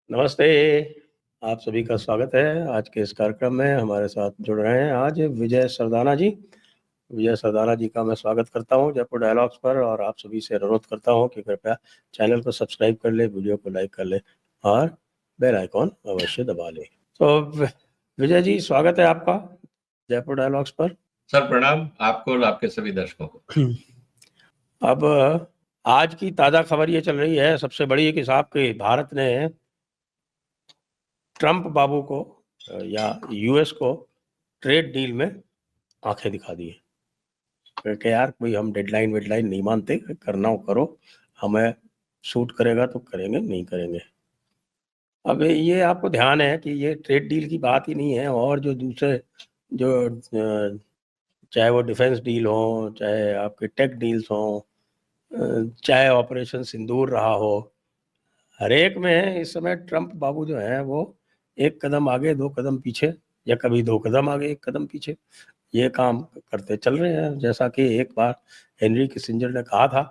नमस्ते, आप सभी का स्वागत है। आज के इस कार्यक्रम में हमारे साथ जुड़ रहे हैं आज विजय सरदाना जी। विजय सरदाना जी का मैं स्वागत करता हूं जयपुर डायलॉग्स पर और आप सभी से अनुरोध करता हूं कि कृपया चैनल को सब्सक्राइब कर ले, वीडियो को लाइक कर ले और बेल आइकॉन अवश्य दबा ले। तो विजय जी, स्वागत है आपका जयपुर डायलॉग्स पर। सर प्रणाम आपको और आपके सभी दर्शकों को। अब आज की ताज़ा खबर ये चल रही है, सबसे बड़ी, कि साहब कि भारत ने ट्रंप बाबू को या यूएस को ट्रेड डील में आंखें दिखा दी है कि यार कोई हम डेडलाइन वेडलाइन नहीं मानते, करना हो करो, हमें सूट करेगा तो करेंगे, नहीं करेंगे। अब ये आपको ध्यान है कि ये ट्रेड डील की बात ही नहीं है, और जो दूसरे जो चाहे वो डिफेंस डील हो, चाहे आपके टेक डील्स हो, चाहे ऑपरेशन सिंदूर रहा हो, हर एक में इस समय ट्रंप बाबू जो है वो एक कदम आगे दो कदम पीछे, या कभी दो कदम आगे एक कदम पीछे, ये काम करते चल रहे हैं। जैसा कि एक बार हेनरी किसिंजर ने कहा था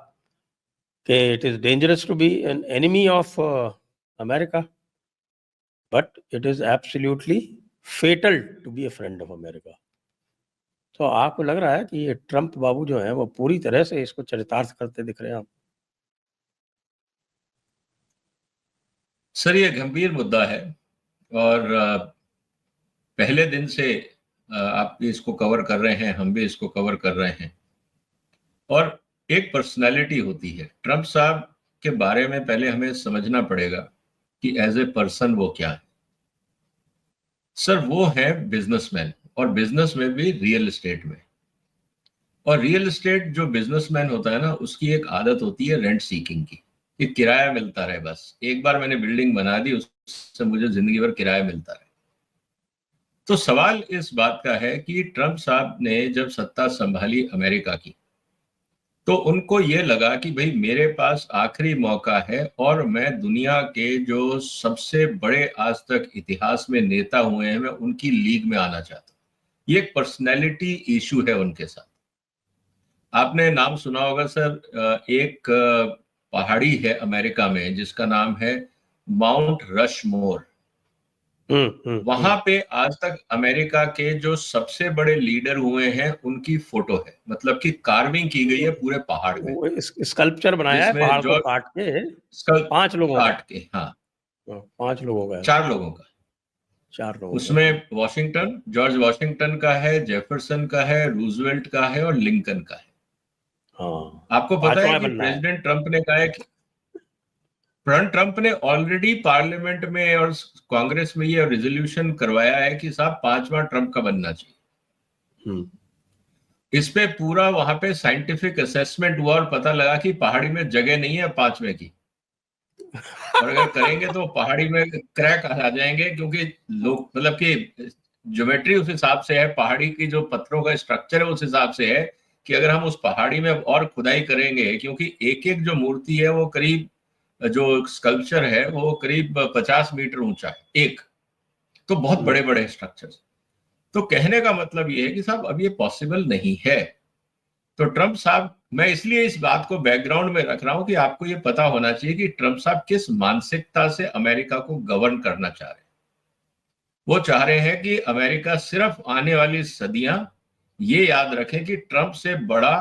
कि it is dangerous to be an enemy of America, but it is absolutely fatal to be a friend of America. तो आपको लग रहा है कि ये ट्रंप बाबू जो है वो पूरी तरह से इसको चरितार्थ करते दिख रहे हैं आप? सर ये गंभीर मुद्दा है और पहले दिन से आप भी इसको कवर कर रहे हैं, हम भी इसको कवर कर रहे हैं। और एक पर्सनालिटी होती है ट्रंप साहब के बारे में, पहले हमें समझना पड़ेगा कि एज ए पर्सन वो क्या है। सर वो है बिजनेसमैन, और बिजनेस में भी रियल एस्टेट में। और रियल एस्टेट जो बिजनेसमैन होता है ना, उसकी एक आदत होती है रेंट सीकिंग की, कि किराया मिलता रहे। बस एक बार मैंने बिल्डिंग बना दी, उससे मुझे जिंदगी भर किराया मिलता रहे। तो सवाल इस बात का है कि ट्रंप साहब ने जब सत्ता संभाली अमेरिका की, तो उनको ये लगा कि भाई मेरे पास आखिरी मौका है और मैं दुनिया के जो सबसे बड़े आज तक इतिहास में नेता हुए हैं, मैं उनकी लीग में आना चाहता हूँ। ये एक पर्सनैलिटी इशू है उनके साथ। आपने नाम सुना होगा सर, एक पहाड़ी है अमेरिका में जिसका नाम है माउंट रशमोर। वहां पे आज तक अमेरिका के जो सबसे बड़े लीडर हुए हैं उनकी फोटो है, मतलब कि कार्विंग की गई है पूरे पहाड़ में। वो स्कल्पचर बनाया है जिसमें पहाड़ को जो काट के, स्कल 5 लोगों का। काट के, हाँ, 5 लोगों का है, 4 लोगों का। 4 लोगों का। उसमें वॉशिंगटन, जॉर्ज वॉशिंगटन का है, जेफरसन का है, रूजवेल्ट का है और लिंकन का है। हाँ, आपको पता है 5वां कि बनना है। प्रेसिडेंट ट्रंप ने कहा है कि ट्रंप ने ऑलरेडी पार्लियामेंट में और कांग्रेस में ये रेजोल्यूशन करवाया है कि साहब 5वां ट्रंप का बनना चाहिए। इस पे पूरा वहां पे साइंटिफिक असेसमेंट हुआ और पता लगा कि पहाड़ी में जगह नहीं है 5वें की, और अगर करेंगे तो पहाड़ी में क्रैक आ जाएंगे, क्योंकि लोग, मतलब कि ज्योमेट्री उस हिसाब से है, पहाड़ी की जो पत्थरों का स्ट्रक्चर है उस हिसाब से है कि अगर हम उस पहाड़ी में और खुदाई करेंगे, क्योंकि एक एक जो मूर्ति है वो करीब, जो स्कल्पचर है वो करीब 50 मीटर ऊंचा है एक, तो बहुत बड़े बड़े स्ट्रक्चर्स। तो कहने का मतलब ये है कि साहब अब ये पॉसिबल नहीं है। तो ट्रंप साहब, मैं इसलिए इस बात को बैकग्राउंड में रख रहा हूं कि आपको ये पता होना चाहिए कि ट्रंप साहब किस मानसिकता से अमेरिका को गवर्न करना चाह रहे हैं। वो चाह रहे हैं कि अमेरिका सिर्फ आने वाली सदियां ये याद रखें कि ट्रंप से बड़ा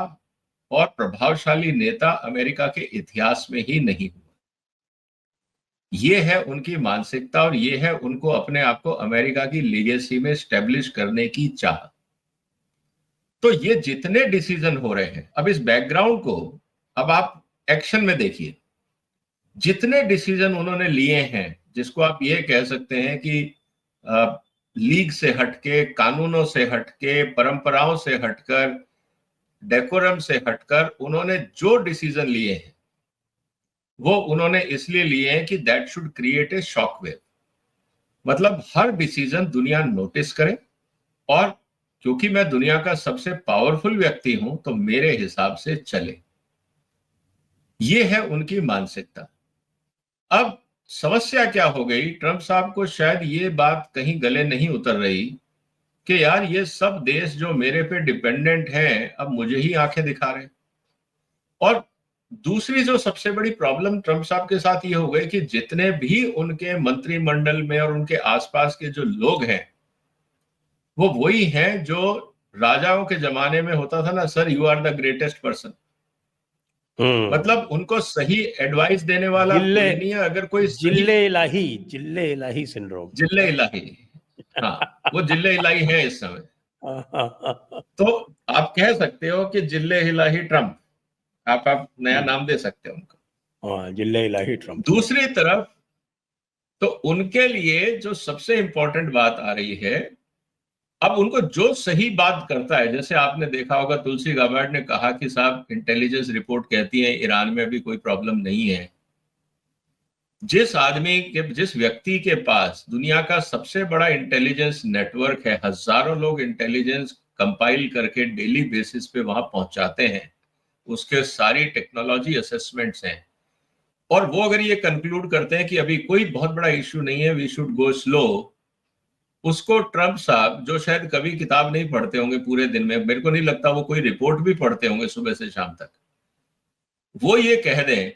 और प्रभावशाली नेता अमेरिका के इतिहास में ही नहीं हुआ। ये है उनकी मानसिकता, और ये है उनको अपने आप को अमेरिका की लीगेसी में स्टैब्लिश करने की चाह। तो ये जितने डिसीजन हो रहे हैं, अब इस बैकग्राउंड को अब आप एक्शन में देखिए। जितने डिसीजन उन्होंने लिए हैं, जिसको आप ये कह सकते हैं कि लीग से हटके, कानूनों से हटके, परंपराओं से हटकर, डेकोरम से हटकर उन्होंने जो डिसीजन लिए हैं वो उन्होंने इसलिए लिए हैं कि that should create a shock wave. मतलब हर डिसीजन दुनिया नोटिस करे, और क्योंकि मैं दुनिया का सबसे पावरफुल व्यक्ति हूं तो मेरे हिसाब से चले। ये है उनकी मानसिकता। अब समस्या क्या हो गई, ट्रंप साहब को शायद ये बात कहीं गले नहीं उतर रही कि यार ये सब देश जो मेरे पे डिपेंडेंट हैं अब मुझे ही आंखें दिखा रहे हैं। और दूसरी जो सबसे बड़ी प्रॉब्लम ट्रंप साहब के साथ ये हो गई कि जितने भी उनके मंत्रिमंडल में और उनके आसपास के जो लोग हैं वो वही हैं जो राजाओं के जमाने में होता था ना, sir you are the greatest person. मतलब उनको सही एडवाइस देने वाला कोई नहीं है। अगर कोई जिल्ले इलाही सिंड्रोम, जिल्ले इलाही, हाँ वो जिल्ले इलाही है इस समय। तो आप कह सकते हो कि जिल्ले इलाही ट्रंप, आप नया नाम दे सकते हो उनको। हाँ, जिल्ले इलाही ट्रंप। दूसरी तरफ तो उनके लिए जो सबसे इंपॉर्टेंट बात आ रही है, अब उनको जो सही बात करता है, जैसे आपने देखा होगा तुलसी गाबार्ड ने कहा कि साहब इंटेलिजेंस रिपोर्ट कहती है ईरान में भी कोई प्रॉब्लम नहीं है। जिस व्यक्ति के पास दुनिया का सबसे बड़ा इंटेलिजेंस नेटवर्क है, हजारों लोग इंटेलिजेंस कंपाइल करके डेली बेसिस पे वहां पहुंचाते हैं, उसके सारी टेक्नोलॉजी असेसमेंट्स हैं, और वो अगर ये कंक्लूड करते हैं कि अभी कोई बहुत बड़ा इश्यू नहीं है, वी शुड गो स्लो, उसको ट्रंप साहब, जो शायद कभी किताब नहीं पढ़ते होंगे पूरे दिन में, मेरे को नहीं लगता वो कोई रिपोर्ट भी पढ़ते होंगे सुबह से शाम तक, वो ये कह दें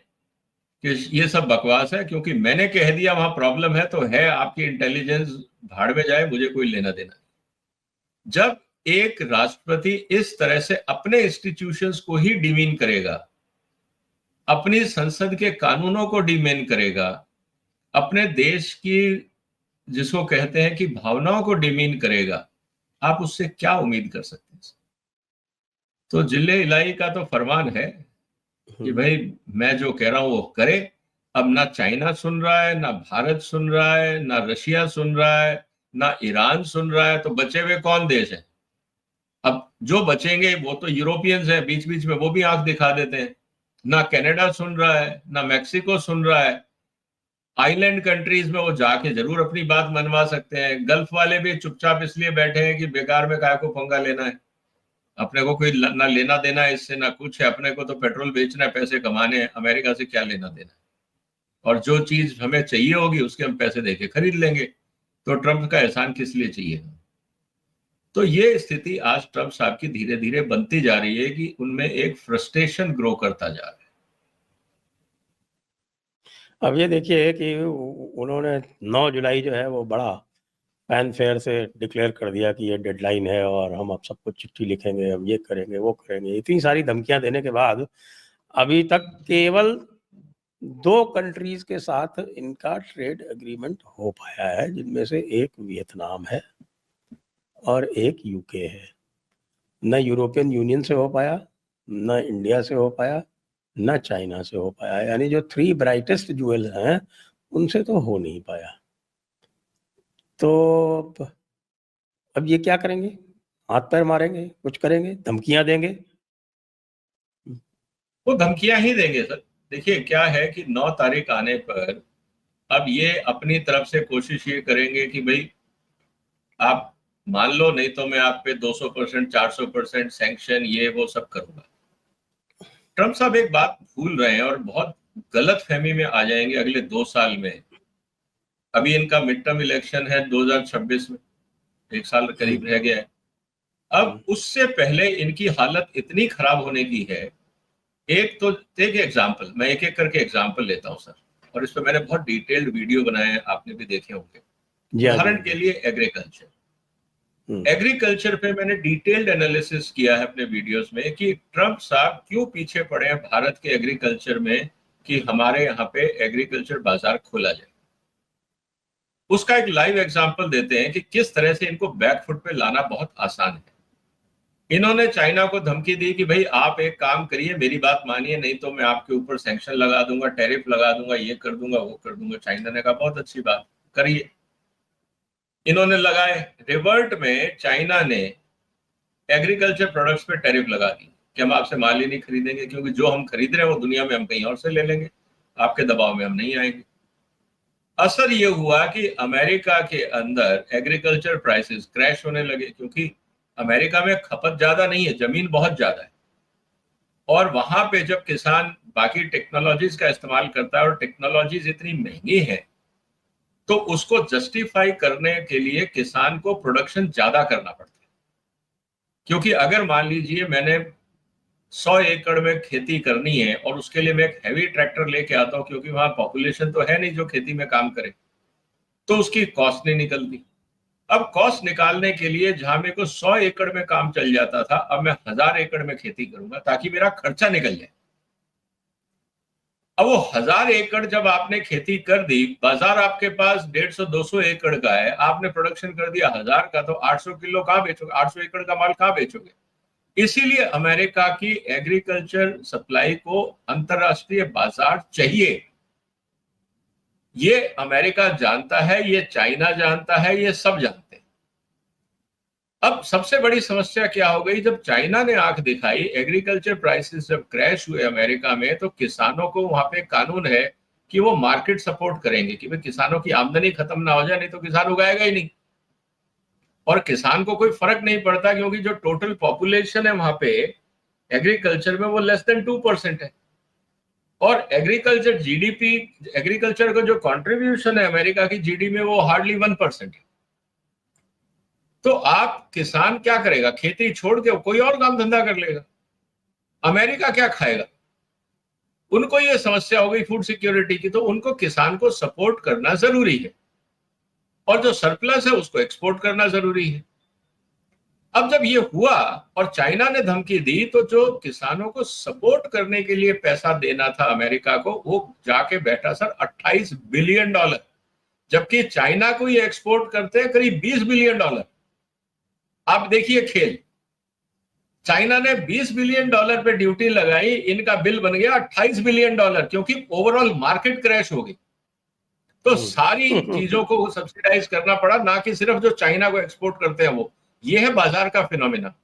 कि ये सब बकवास है, क्योंकि मैंने कह दिया वहां प्रॉब्लम है तो है, आपकी इंटेलिजेंस भाड़ में जाए, मुझे कोई लेना देना नहीं। जब एक राष्ट्रपति इस तरह से अपने इंस्टीट्यूशंस को ही डिमीन करेगा, अपनी संसद के कानूनों को डिमीन करेगा, अपने देश की जिसको कहते हैं कि भावनाओं को डिमीन करेगा, आप उससे क्या उम्मीद कर सकते हैं? तो जिले इलाही का तो फरमान है कि भाई मैं जो कह रहा हूं वो करे। अब ना चाइना सुन रहा है, ना भारत सुन रहा है, ना रशिया सुन रहा है, ना ईरान सुन रहा है, तो बचे हुए कौन देश है? अब जो बचेंगे वो तो यूरोपियंस हैं, बीच बीच में वो भी आंख दिखा देते हैं। ना कनाडा सुन रहा है, ना मैक्सिको सुन रहा है। आइलैंड कंट्रीज में वो जाके जरूर अपनी बात मनवा सकते हैं। गल्फ वाले भी चुपचाप इसलिए बैठे हैं कि बेकार में काय को पंगा लेना है, अपने को कोई ना लेना देना है इससे, ना कुछ है, अपने को तो पेट्रोल बेचना है, पैसे कमाने हैं, अमेरिका से क्या लेना देना है, और जो चीज हमें चाहिए होगी उसके हम पैसे देके खरीद लेंगे, तो ट्रंप का एहसान किस लिए चाहिए? तो ये स्थिति आज ट्रंप साहब की धीरे धीरे बनती जा रही है कि उनमें एक फ्रस्ट्रेशन ग्रो करता जा रहा है। अब ये देखिए कि उन्होंने 9 जुलाई जो है वो बड़ा फैन फेयर से डिक्लेयर कर दिया कि ये डेडलाइन है और हम अब सबको चिट्ठी लिखेंगे, हम ये करेंगे वो करेंगे। इतनी सारी धमकियां देने के बाद अभी तक केवल 2 कंट्रीज के साथ इनका ट्रेड एग्रीमेंट हो पाया है, जिनमें से एक वियतनाम है और एक यूके है। न यूरोपियन यूनियन से हो पाया, न इंडिया से हो पाया, न चाइना से हो पाया। यानी जो 3 ब्राइटेस्ट ज्वेल हैं उनसे तो हो नहीं पाया। तो अब ये क्या करेंगे? हाथ पैर मारेंगे, कुछ करेंगे, धमकियां देंगे? वो धमकियां ही देंगे सर। देखिए क्या है कि 9 तारीख आने पर अब ये अपनी तरफ से कोशिश ये करेंगे कि भाई आप मान लो, नहीं तो मैं आप पे 200%, 400% सैंक्शन ये वो सब करूंगा। ट्रंप साहब एक बात भूल रहे हैं और बहुत गलत फहमी में आ जाएंगे अगले 2 साल में। अभी इनका मिड टर्म इलेक्शन है 2026 में, 1 साल करीब रह गया है। अब उससे पहले इनकी हालत इतनी खराब होने की है। एक तो एक एग्जाम्पल, मैं एक एक करके एग्जाम्पल लेता हूं सर, और इस पर मैंने बहुत डिटेल्ड वीडियो बनाए हैं, आपने भी देखे होंगे। उदाहरण के लिए एग्रीकल्चर पे मैंने डिटेल्ड एनालिसिस किया है अपने वीडियोस में कि ट्रंप साहब क्यों पीछे पड़े हैं भारत के एग्रीकल्चर में कि हमारे यहाँ पे एग्रीकल्चर बाजार खोला जाए। उसका एक लाइव एग्जांपल देते हैं कि किस तरह से इनको बैकफुट पे लाना बहुत आसान है। इन्होंने चाइना को धमकी दी कि भाई आप एक काम करिए, मेरी बात मानिए, नहीं तो मैं आपके ऊपर सैंक्शन लगा दूंगा, टैरिफ लगा दूंगा, ये कर दूंगा, वो कर दूंगा। चाइना ने कहा बहुत अच्छी बात, करिए। इन्होंने लगाए। रिवर्ट में चाइना ने एग्रीकल्चर प्रोडक्ट्स पे टैरिफ लगा दी कि हम आपसे माल ही नहीं खरीदेंगे, क्योंकि जो हम खरीद रहे हैं वो दुनिया में हम कहीं और से ले लेंगे, आपके दबाव में हम नहीं आएंगे। असर ये हुआ कि अमेरिका के अंदर एग्रीकल्चर प्राइसेस क्रैश होने लगे, क्योंकि अमेरिका में खपत ज्यादा नहीं है, जमीन बहुत ज्यादा है, और वहां पे जब किसान बाकी टेक्नोलॉजीज का इस्तेमाल करता है और टेक्नोलॉजीज इतनी महंगी है, तो उसको जस्टिफाई करने के लिए किसान को प्रोडक्शन ज्यादा करना पड़ता है। क्योंकि अगर मान लीजिए मैंने 100 एकड़ में खेती करनी है और उसके लिए मैं एक हैवी ट्रैक्टर लेके आता हूँ, क्योंकि वहां पॉपुलेशन तो है नहीं जो खेती में काम करे, तो उसकी कॉस्ट नहीं निकलती। अब कॉस्ट निकालने के लिए जहां मेरे को 100 एकड़ में काम चल जाता था, अब मैं 1000 एकड़ में खेती करूंगा ताकि मेरा खर्चा निकल जाए। अब वो 1000 एकड़ जब आपने खेती कर दी, बाजार आपके पास 150-200 एकड़ का है, आपने प्रोडक्शन कर दिया 1000 का, तो 800 किलो कहां बेचोगे? 800 एकड़ का माल कहां बेचोगे? इसीलिए अमेरिका की एग्रीकल्चर सप्लाई को अंतरराष्ट्रीय बाजार चाहिए। ये अमेरिका जानता है, ये चाइना जानता है, ये सब जानते हैं। अब सबसे बड़ी समस्या क्या हो गई, जब चाइना ने आंख दिखाई, एग्रीकल्चर प्राइसेस जब क्रैश हुए अमेरिका में, तो किसानों को वहां पे कानून है कि वो मार्केट सपोर्ट करेंगे कि भाई किसानों की आमदनी खत्म ना हो जाए, नहीं तो किसान उगाएगा ही नहीं। और किसान को कोई फर्क नहीं पड़ता, क्योंकि जो टोटल पॉपुलेशन है वहां पे एग्रीकल्चर में, वो लेस देन 2% है। और एग्रीकल्चर जीडीपी, एग्रीकल्चर का जो कंट्रीब्यूशन है अमेरिका की जीडीपी में, वो हार्डली 1% है। तो आप किसान क्या करेगा? खेती छोड़ के कोई और काम धंधा कर लेगा। अमेरिका क्या खाएगा? उनको ये समस्या हो गई फूड सिक्योरिटी की, तो उनको किसान को सपोर्ट करना जरूरी है, और जो सरप्लस है उसको एक्सपोर्ट करना जरूरी है। अब जब ये हुआ और चाइना ने धमकी दी, तो जो किसानों को सपोर्ट करने के लिए पैसा देना था अमेरिका को, वो जाके बैठा सर $28 बिलियन, जबकि चाइना को ये एक्सपोर्ट करते हैं करीब $20 बिलियन। आप देखिए खेल, चाइना ने $20 बिलियन पे ड्यूटी लगाई, इनका बिल बन गया $28 बिलियन, क्योंकि ओवरऑल मार्केट क्रैश हो गई। तो सारी चीजों को सब्सिडाइज करना पड़ा, ना कि सिर्फ जो चाइना को एक्सपोर्ट करते हैं वो। ये है बाजार का फिनोमिना।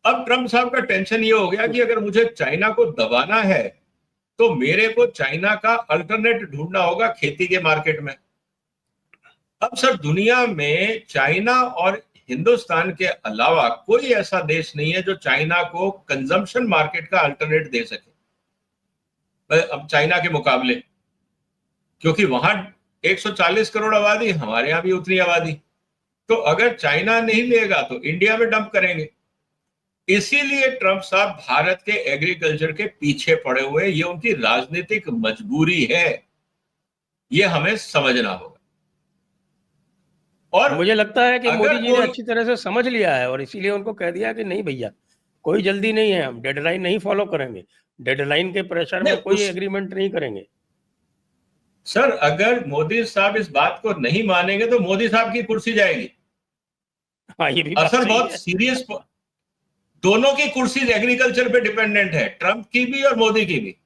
अब ट्रम्प साहब का टेंशन ये हो गया कि अगर मुझे चाइना को दबाना है, तो मेरे को चाइना का अल्टरनेट ढूंढना होगा खेती के मार्केट में। अब सर दुनिया में चाइना और हिंदुस्तान के अलावा कोई ऐसा देश नहीं है जो चाइना को कंजम्पशन मार्केट का अल्टरनेट दे सके अब चाइना के मुकाबले, क्योंकि वहां 140 करोड़ आबादी, हमारे यहां भी उतनी आबादी। तो अगर चाइना नहीं लेगा तो इंडिया में डंप करेंगे। इसीलिए ट्रंप साहब भारत के एग्रीकल्चर के पीछे पड़े हुए, ये उनकी राजनीतिक मजबूरी है, ये हमें समझना होगा। और मुझे लगता है कि मोदी जी ने कोई अच्छी तरह से समझ लिया है, और इसीलिए उनको कह दिया कि नहीं भैया, कोई जल्दी नहीं है, हम डेडलाइन नहीं फॉलो करेंगे, डेडलाइन के प्रेशर में कोई एग्रीमेंट नहीं करेंगे। सर अगर मोदी साहब इस बात को नहीं मानेंगे तो मोदी साहब की कुर्सी जाएगी। हाँ, ये भी असर बहुत सीरियस, दोनों की कुर्सी एग्रीकल्चर पे डिपेंडेंट है, ट्रंप की भी और मोदी की भी।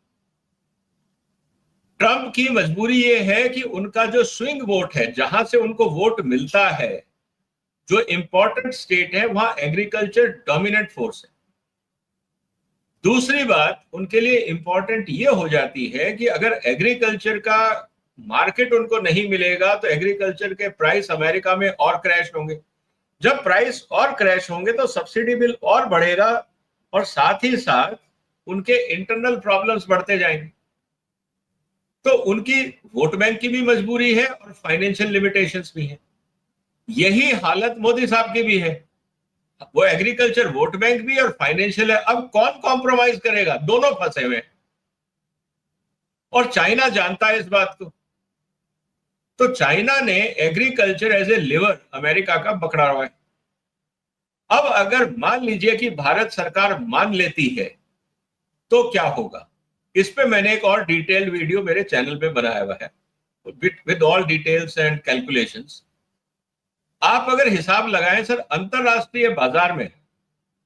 ट्रंप की मजबूरी ये है कि उनका जो स्विंग वोट है, जहां से उनको वोट मिलता है, जो इंपॉर्टेंट स्टेट है, वहां एग्रीकल्चर डोमिनेंट फोर्स है। दूसरी बात उनके लिए इंपॉर्टेंट ये हो जाती है कि अगर एग्रीकल्चर का मार्केट उनको नहीं मिलेगा, तो एग्रीकल्चर के प्राइस अमेरिका में और क्रैश होंगे। जब प्राइस और क्रैश होंगे तो सब्सिडी बिल और बढ़ेगा, और साथ ही साथ उनके इंटरनल प्रॉब्लम्स बढ़ते जाएंगे। तो उनकी वोट बैंक की भी मजबूरी है और फाइनेंशियल लिमिटेशंस भी है। यही हालत मोदी साहब की भी है, वो एग्रीकल्चर वोट बैंक भी और फाइनेंशियल है। अब कौन कॉम्प्रोमाइज करेगा? दोनों फंसे हुए हैं, और चाइना जानता है इस बात को। तो चाइना ने agriculture as a lever America का पकड़ा हुआ है। अब अगर मान लीजिए कि भारत सरकार मान लेती है, तो क्या होगा? इस पे मैंने एक और डिटेल्ड वीडियो मेरे चैनल पे बनाया हुआ है, with all details and calculations. आप अगर हिसाब लगाएं सर, अंतरराष्ट्रीय बाजार में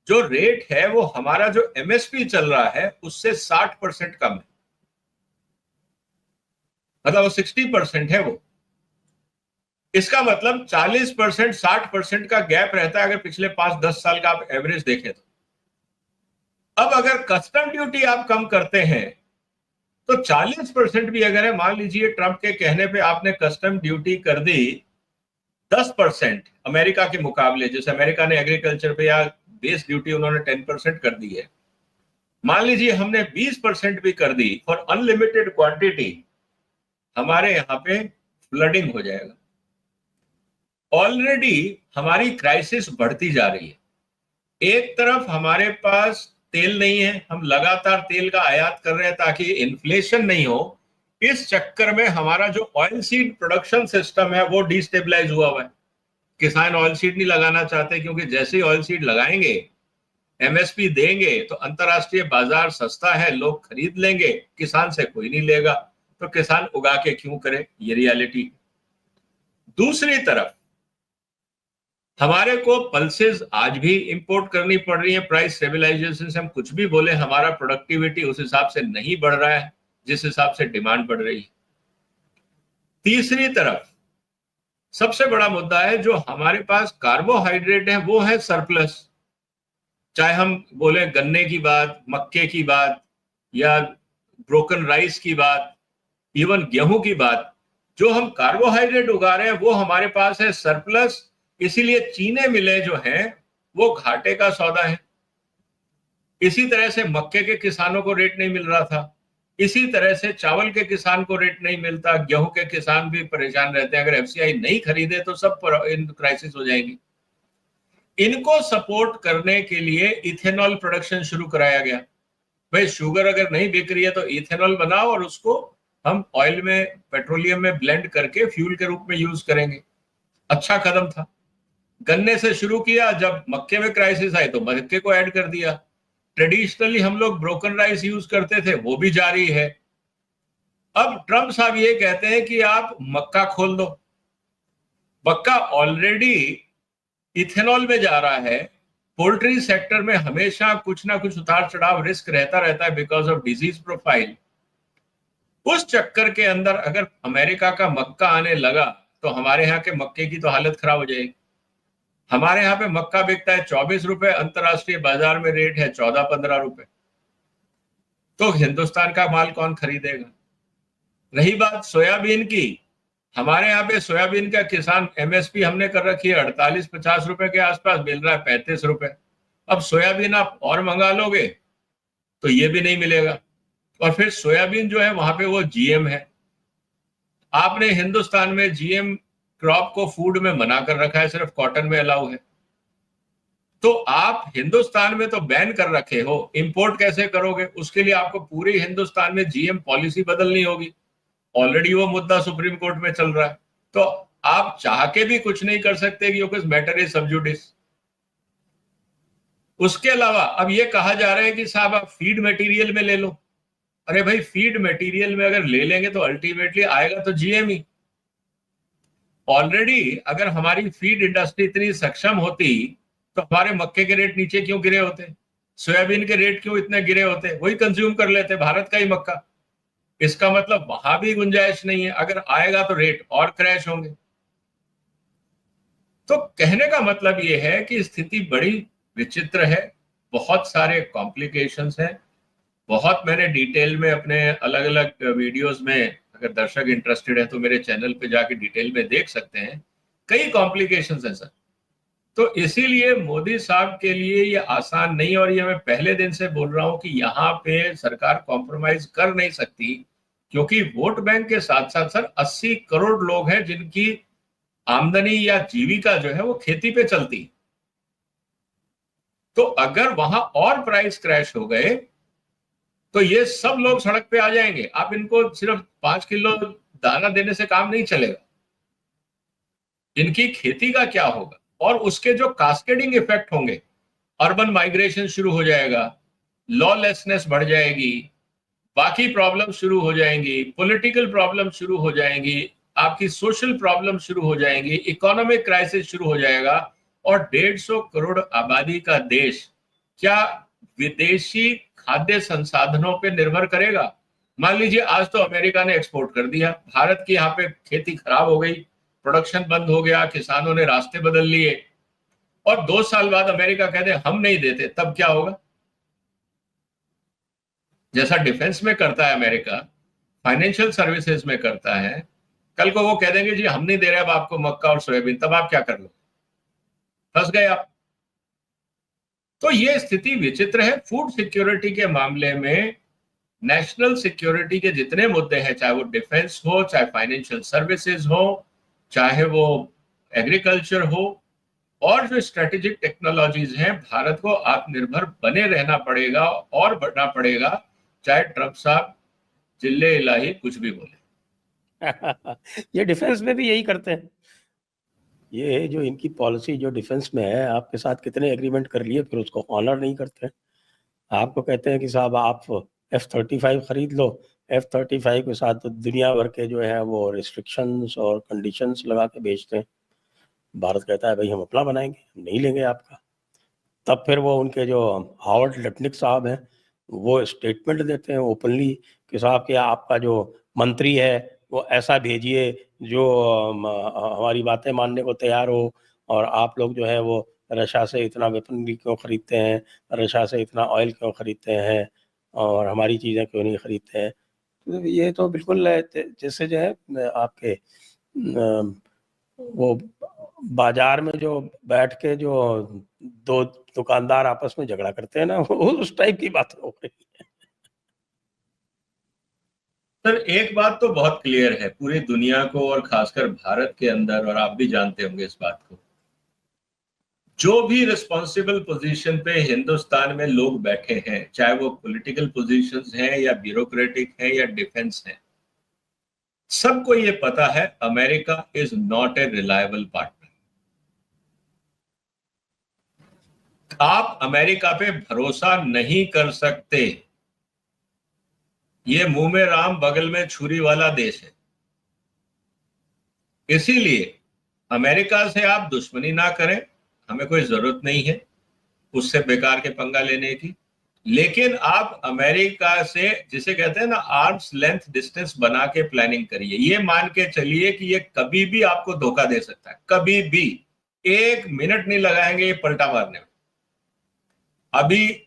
जो रेट है, वो हमारा जो एमएसपी चल रहा है उससे 60% कम है, मतलब वो 60% है वो। इसका मतलब 40% 60% का गैप रहता है अगर पिछले 5-10 साल का आप एवरेज देखें तो। अब अगर कस्टम ड्यूटी आप कम करते हैं तो 40% भी अगर है, मान लीजिए ट्रंप के कहने पे आपने कस्टम ड्यूटी कर दी 10% अमेरिका के मुकाबले, जैसे अमेरिका ने एग्रीकल्चर पे या बेस ड्यूटी उन्होंने 10% कर दी है, मान लीजिए हमने 20% भी कर दी फॉर अनलिमिटेड क्वांटिटी, हमारे यहाँ पे फ्लडिंग हो जाएगा। ऑलरेडी हमारी क्राइसिस बढ़ती जा रही है। एक तरफ हमारे पास तेल नहीं है, हम लगातार तेल का आयात कर रहे हैं ताकि इन्फ्लेशन नहीं हो। इस चक्कर में हमारा जो ऑयल सीड प्रोडक्शन सिस्टम है वो डिस्टेबलाइज हुआ है। किसान ऑयल सीड नहीं लगाना चाहते क्योंकि जैसे ही ऑयल सीड लगाएंगे, एमएसपी देंगे तो अंतरराष्ट्रीय बाजार सस्ता है, लोग खरीद लेंगे, किसान से कोई नहीं लेगा, तो किसान उगा के क्यों करे, ये रियलिटी। दूसरी तरफ हमारे को पल्सेस आज भी इंपोर्ट करनी पड़ रही है। प्राइस स्टेबलाइजेशन से हम कुछ भी बोले, हमारा प्रोडक्टिविटी उस हिसाब से नहीं बढ़ रहा है जिस हिसाब से डिमांड बढ़ रही है। तीसरी तरफ सबसे बड़ा मुद्दा है, जो हमारे पास कार्बोहाइड्रेट है वो है सरप्लस। चाहे हम बोले गन्ने की बात, मक्के की बात, या ब्रोकन राइस की बात, इवन गेहूं की बात, जो हम कार्बोहाइड्रेट उगा रहे हैं वो हमारे पास है सरप्लस। इसीलिए चीनी मिलें जो हैं वो घाटे का सौदा है। इसी तरह से मक्के के किसानों को रेट नहीं मिल रहा था, इसी तरह से चावल के किसान को रेट नहीं मिलता, गेहूं के किसान भी परेशान रहते हैं। अगर एफसीआई नहीं खरीदे तो सब क्राइसिस हो जाएगी। इनको सपोर्ट करने के लिए इथेनॉल प्रोडक्शन शुरू कराया गया। भाई शुगर अगर नहीं बिक रही है तो इथेनॉल बनाओ और उसको हम ऑयल में, पेट्रोलियम में ब्लेंड करके फ्यूल के रूप में यूज करेंगे। अच्छा कदम था। गन्ने से शुरू किया, जब मक्के में क्राइसिस आई तो मक्के को ऐड कर दिया। ट्रेडिशनली हम लोग ब्रोकन राइस यूज करते थे, वो भी जारी है। अब ट्रम्प साहब ये कहते हैं कि आप मक्का खोल दो। मक्का ऑलरेडी इथेनॉल में जा रहा है। पोल्ट्री सेक्टर में हमेशा कुछ ना कुछ उतार चढ़ाव, रिस्क रहता है बिकॉज ऑफ डिजीज प्रोफाइल। उस चक्कर के अंदर अगर अमेरिका का मक्का आने लगा तो हमारे यहाँ के मक्के की तो हालत खराब हो जाएगी। हमारे यहाँ पे मक्का बिकता है 24 रुपए, अंतरराष्ट्रीय बाजार में रेट है 14-15 रुपए। तो हिंदुस्तान का माल कौन खरीदेगा। रही बात सोयाबीन की, हमारे यहाँ पे सोयाबीन का किसान एमएसपी हमने कर रखी है 48-50 रुपए के आसपास, मिल रहा है 35 रुपए। अब सोयाबीन आप और मंगा लोगे तो ये भी नहीं मिलेगा। और फिर सोयाबीन जो है वहां पे वो जीएम है। आपने हिंदुस्तान में जीएम क्रॉप को फूड में मना कर रखा है, सिर्फ कॉटन में अलाउ है। तो आप हिंदुस्तान में तो बैन कर रखे हो, इंपोर्ट कैसे करोगे? उसके लिए आपको पूरे हिंदुस्तान में जीएम पॉलिसी बदलनी होगी। ऑलरेडी वो मुद्दा सुप्रीम कोर्ट में चल रहा है। तो आप चाह के भी कुछ नहीं कर सकते क्योंकि मैटर इज सब जुडिस। उसके अलावा अब ये कहा जा रहा है कि साहब आप फीड मटेरियल में ले लो। अरे भाई, फीड मटेरियल में अगर ले लेंगे तो अल्टीमेटली आएगा तो जीएम ही। ऑलरेडी अगर हमारी फीड इंडस्ट्री इतनी सक्षम होती तो हमारे मक्के के रेट नीचे क्यों गिरे होते, सोयाबीन के रेट क्यों इतने गिरे होते? वही कंज्यूम कर लेते भारत का ही मक्का। इसका मतलब वहां भी गुंजाइश नहीं है, अगर आएगा तो रेट और क्रैश होंगे। तो कहने का मतलब ये है कि स्थिति बड़ी विचित्र है, बहुत सारे कॉम्प्लिकेशंस हैं। बहुत मैंने डिटेल में अपने अलग अलग वीडियोस में, अगर दर्शक इंटरेस्टेड है तो मेरे चैनल पे जाके डिटेल में देख सकते हैं, कई कॉम्प्लिकेशंस हैं सर। तो इसीलिए मोदी साहब के लिए ये आसान नहीं, और ये मैं पहले दिन से बोल रहा हूं कि यहाँ पे सरकार कॉम्प्रोमाइज कर नहीं सकती, क्योंकि वोट बैंक के साथ साथ सर 80 करोड़ लोग हैं जिनकी आमदनी या जीविका जो है वो खेती पे चलती। तो अगर वहां और प्राइस क्रैश हो गए तो ये सब लोग सड़क पे आ जाएंगे। आप इनको सिर्फ 5 किलो दाना देने से काम नहीं चलेगा, इनकी खेती का क्या होगा, और उसके जो कास्केडिंग इफेक्ट होंगे। अर्बन माइग्रेशन शुरू हो जाएगा, लॉलेसनेस बढ़ जाएगी, बाकी प्रॉब्लम शुरू हो जाएंगी, पॉलिटिकल प्रॉब्लम शुरू हो जाएंगी, आपकी सोशल प्रॉब्लम शुरू हो जाएंगी, इकोनॉमिक क्राइसिस शुरू हो जाएगा। और 150 करोड़ आबादी का देश क्या विदेशी खाद्य संसाधनों पे निर्भर करेगा? मान लीजिए आज तो अमेरिका ने एक्सपोर्ट कर दिया, भारत की यहाँ पे खेती खराब हो गई, प्रोडक्शन बंद हो गया, किसानों ने रास्ते बदल लिए, और 2 साल बाद अमेरिका कहते हम नहीं देते, तब क्या होगा? जैसा डिफेंस में करता है अमेरिका, फाइनेंशियल सर्विसेज में करता है, कल को वो कह देंगे जी हम नहीं दे रहे अब आपको मक्का और सोयाबीन, तब आप क्या कर लो? फंस गए आप। तो ये स्थिति विचित्र है। फूड सिक्योरिटी के मामले में नेशनल सिक्योरिटी के जितने मुद्दे हैं, चाहे वो डिफेंस हो, चाहे फाइनेंशियल सर्विसेज हो, चाहे वो एग्रीकल्चर हो, और जो स्ट्रेटेजिक टेक्नोलॉजीज हैं, भारत को आत्मनिर्भर बने रहना पड़ेगा और बढ़ना पड़ेगा, चाहे ट्रंप साहब चिल्ले इलाही कुछ भी बोले। ये डिफेंस में भी यही करते हैं। ये जो इनकी पॉलिसी जो डिफेंस में है, आपके साथ कितने एग्रीमेंट कर लिए, फिर उसको ऑनर नहीं करते। आपको कहते हैं कि साहब आप F-35 खरीद लो, F-35 के साथ तो दुनिया भर के जो है वो रिस्ट्रिक्शंस और कंडीशंस लगा के बेचते हैं। भारत कहता है भाई हम अपना बनाएंगे, हम नहीं लेंगे आपका। तब फिर वो उनके जो हावर्ड लटनिक साहब हैं वो स्टेटमेंट देते हैं ओपनली कि साहब क्या आपका जो मंत्री है वो ऐसा भेजिए जो हमारी बातें मानने को तैयार हो, और आप लोग जो है वो रशिया से इतना वेपन भी क्यों खरीदते हैं, रशिया से इतना ऑयल क्यों खरीदते हैं, और हमारी चीज़ें क्यों नहीं खरीदते हैं। तो ये तो बिल्कुल जैसे जो है आपके वो बाजार में जो बैठ के जो दो दुकानदार आपस में झगड़ा करते हैं ना, उस टाइप की बात हो रही है। सर एक बात तो बहुत क्लियर है पूरी दुनिया को और खासकर भारत के अंदर, और आप भी जानते होंगे इस बात को, जो भी रिस्पॉन्सिबल पोजीशन पे हिंदुस्तान में लोग बैठे हैं, चाहे वो पॉलिटिकल पोजीशंस हैं या ब्यूरोक्रेटिक हैं या डिफेंस हैं, सबको ये पता है America is not a reliable partner. आप अमेरिका पे भरोसा नहीं कर सकते। ये मुंह में राम बगल में छुरी वाला देश है। इसीलिए अमेरिका से आप दुश्मनी ना करें, हमें कोई जरूरत नहीं है उससे बेकार के पंगा लेने की। लेकिन आप अमेरिका से, जिसे कहते हैं ना, आर्म्स लेंथ डिस्टेंस बना के प्लानिंग करिए। ये मान के चलिए कि ये कभी भी आपको धोखा दे सकता है, कभी भी। 1 मिनट नहीं लगाएंगे ये पलटा मारने में। अभी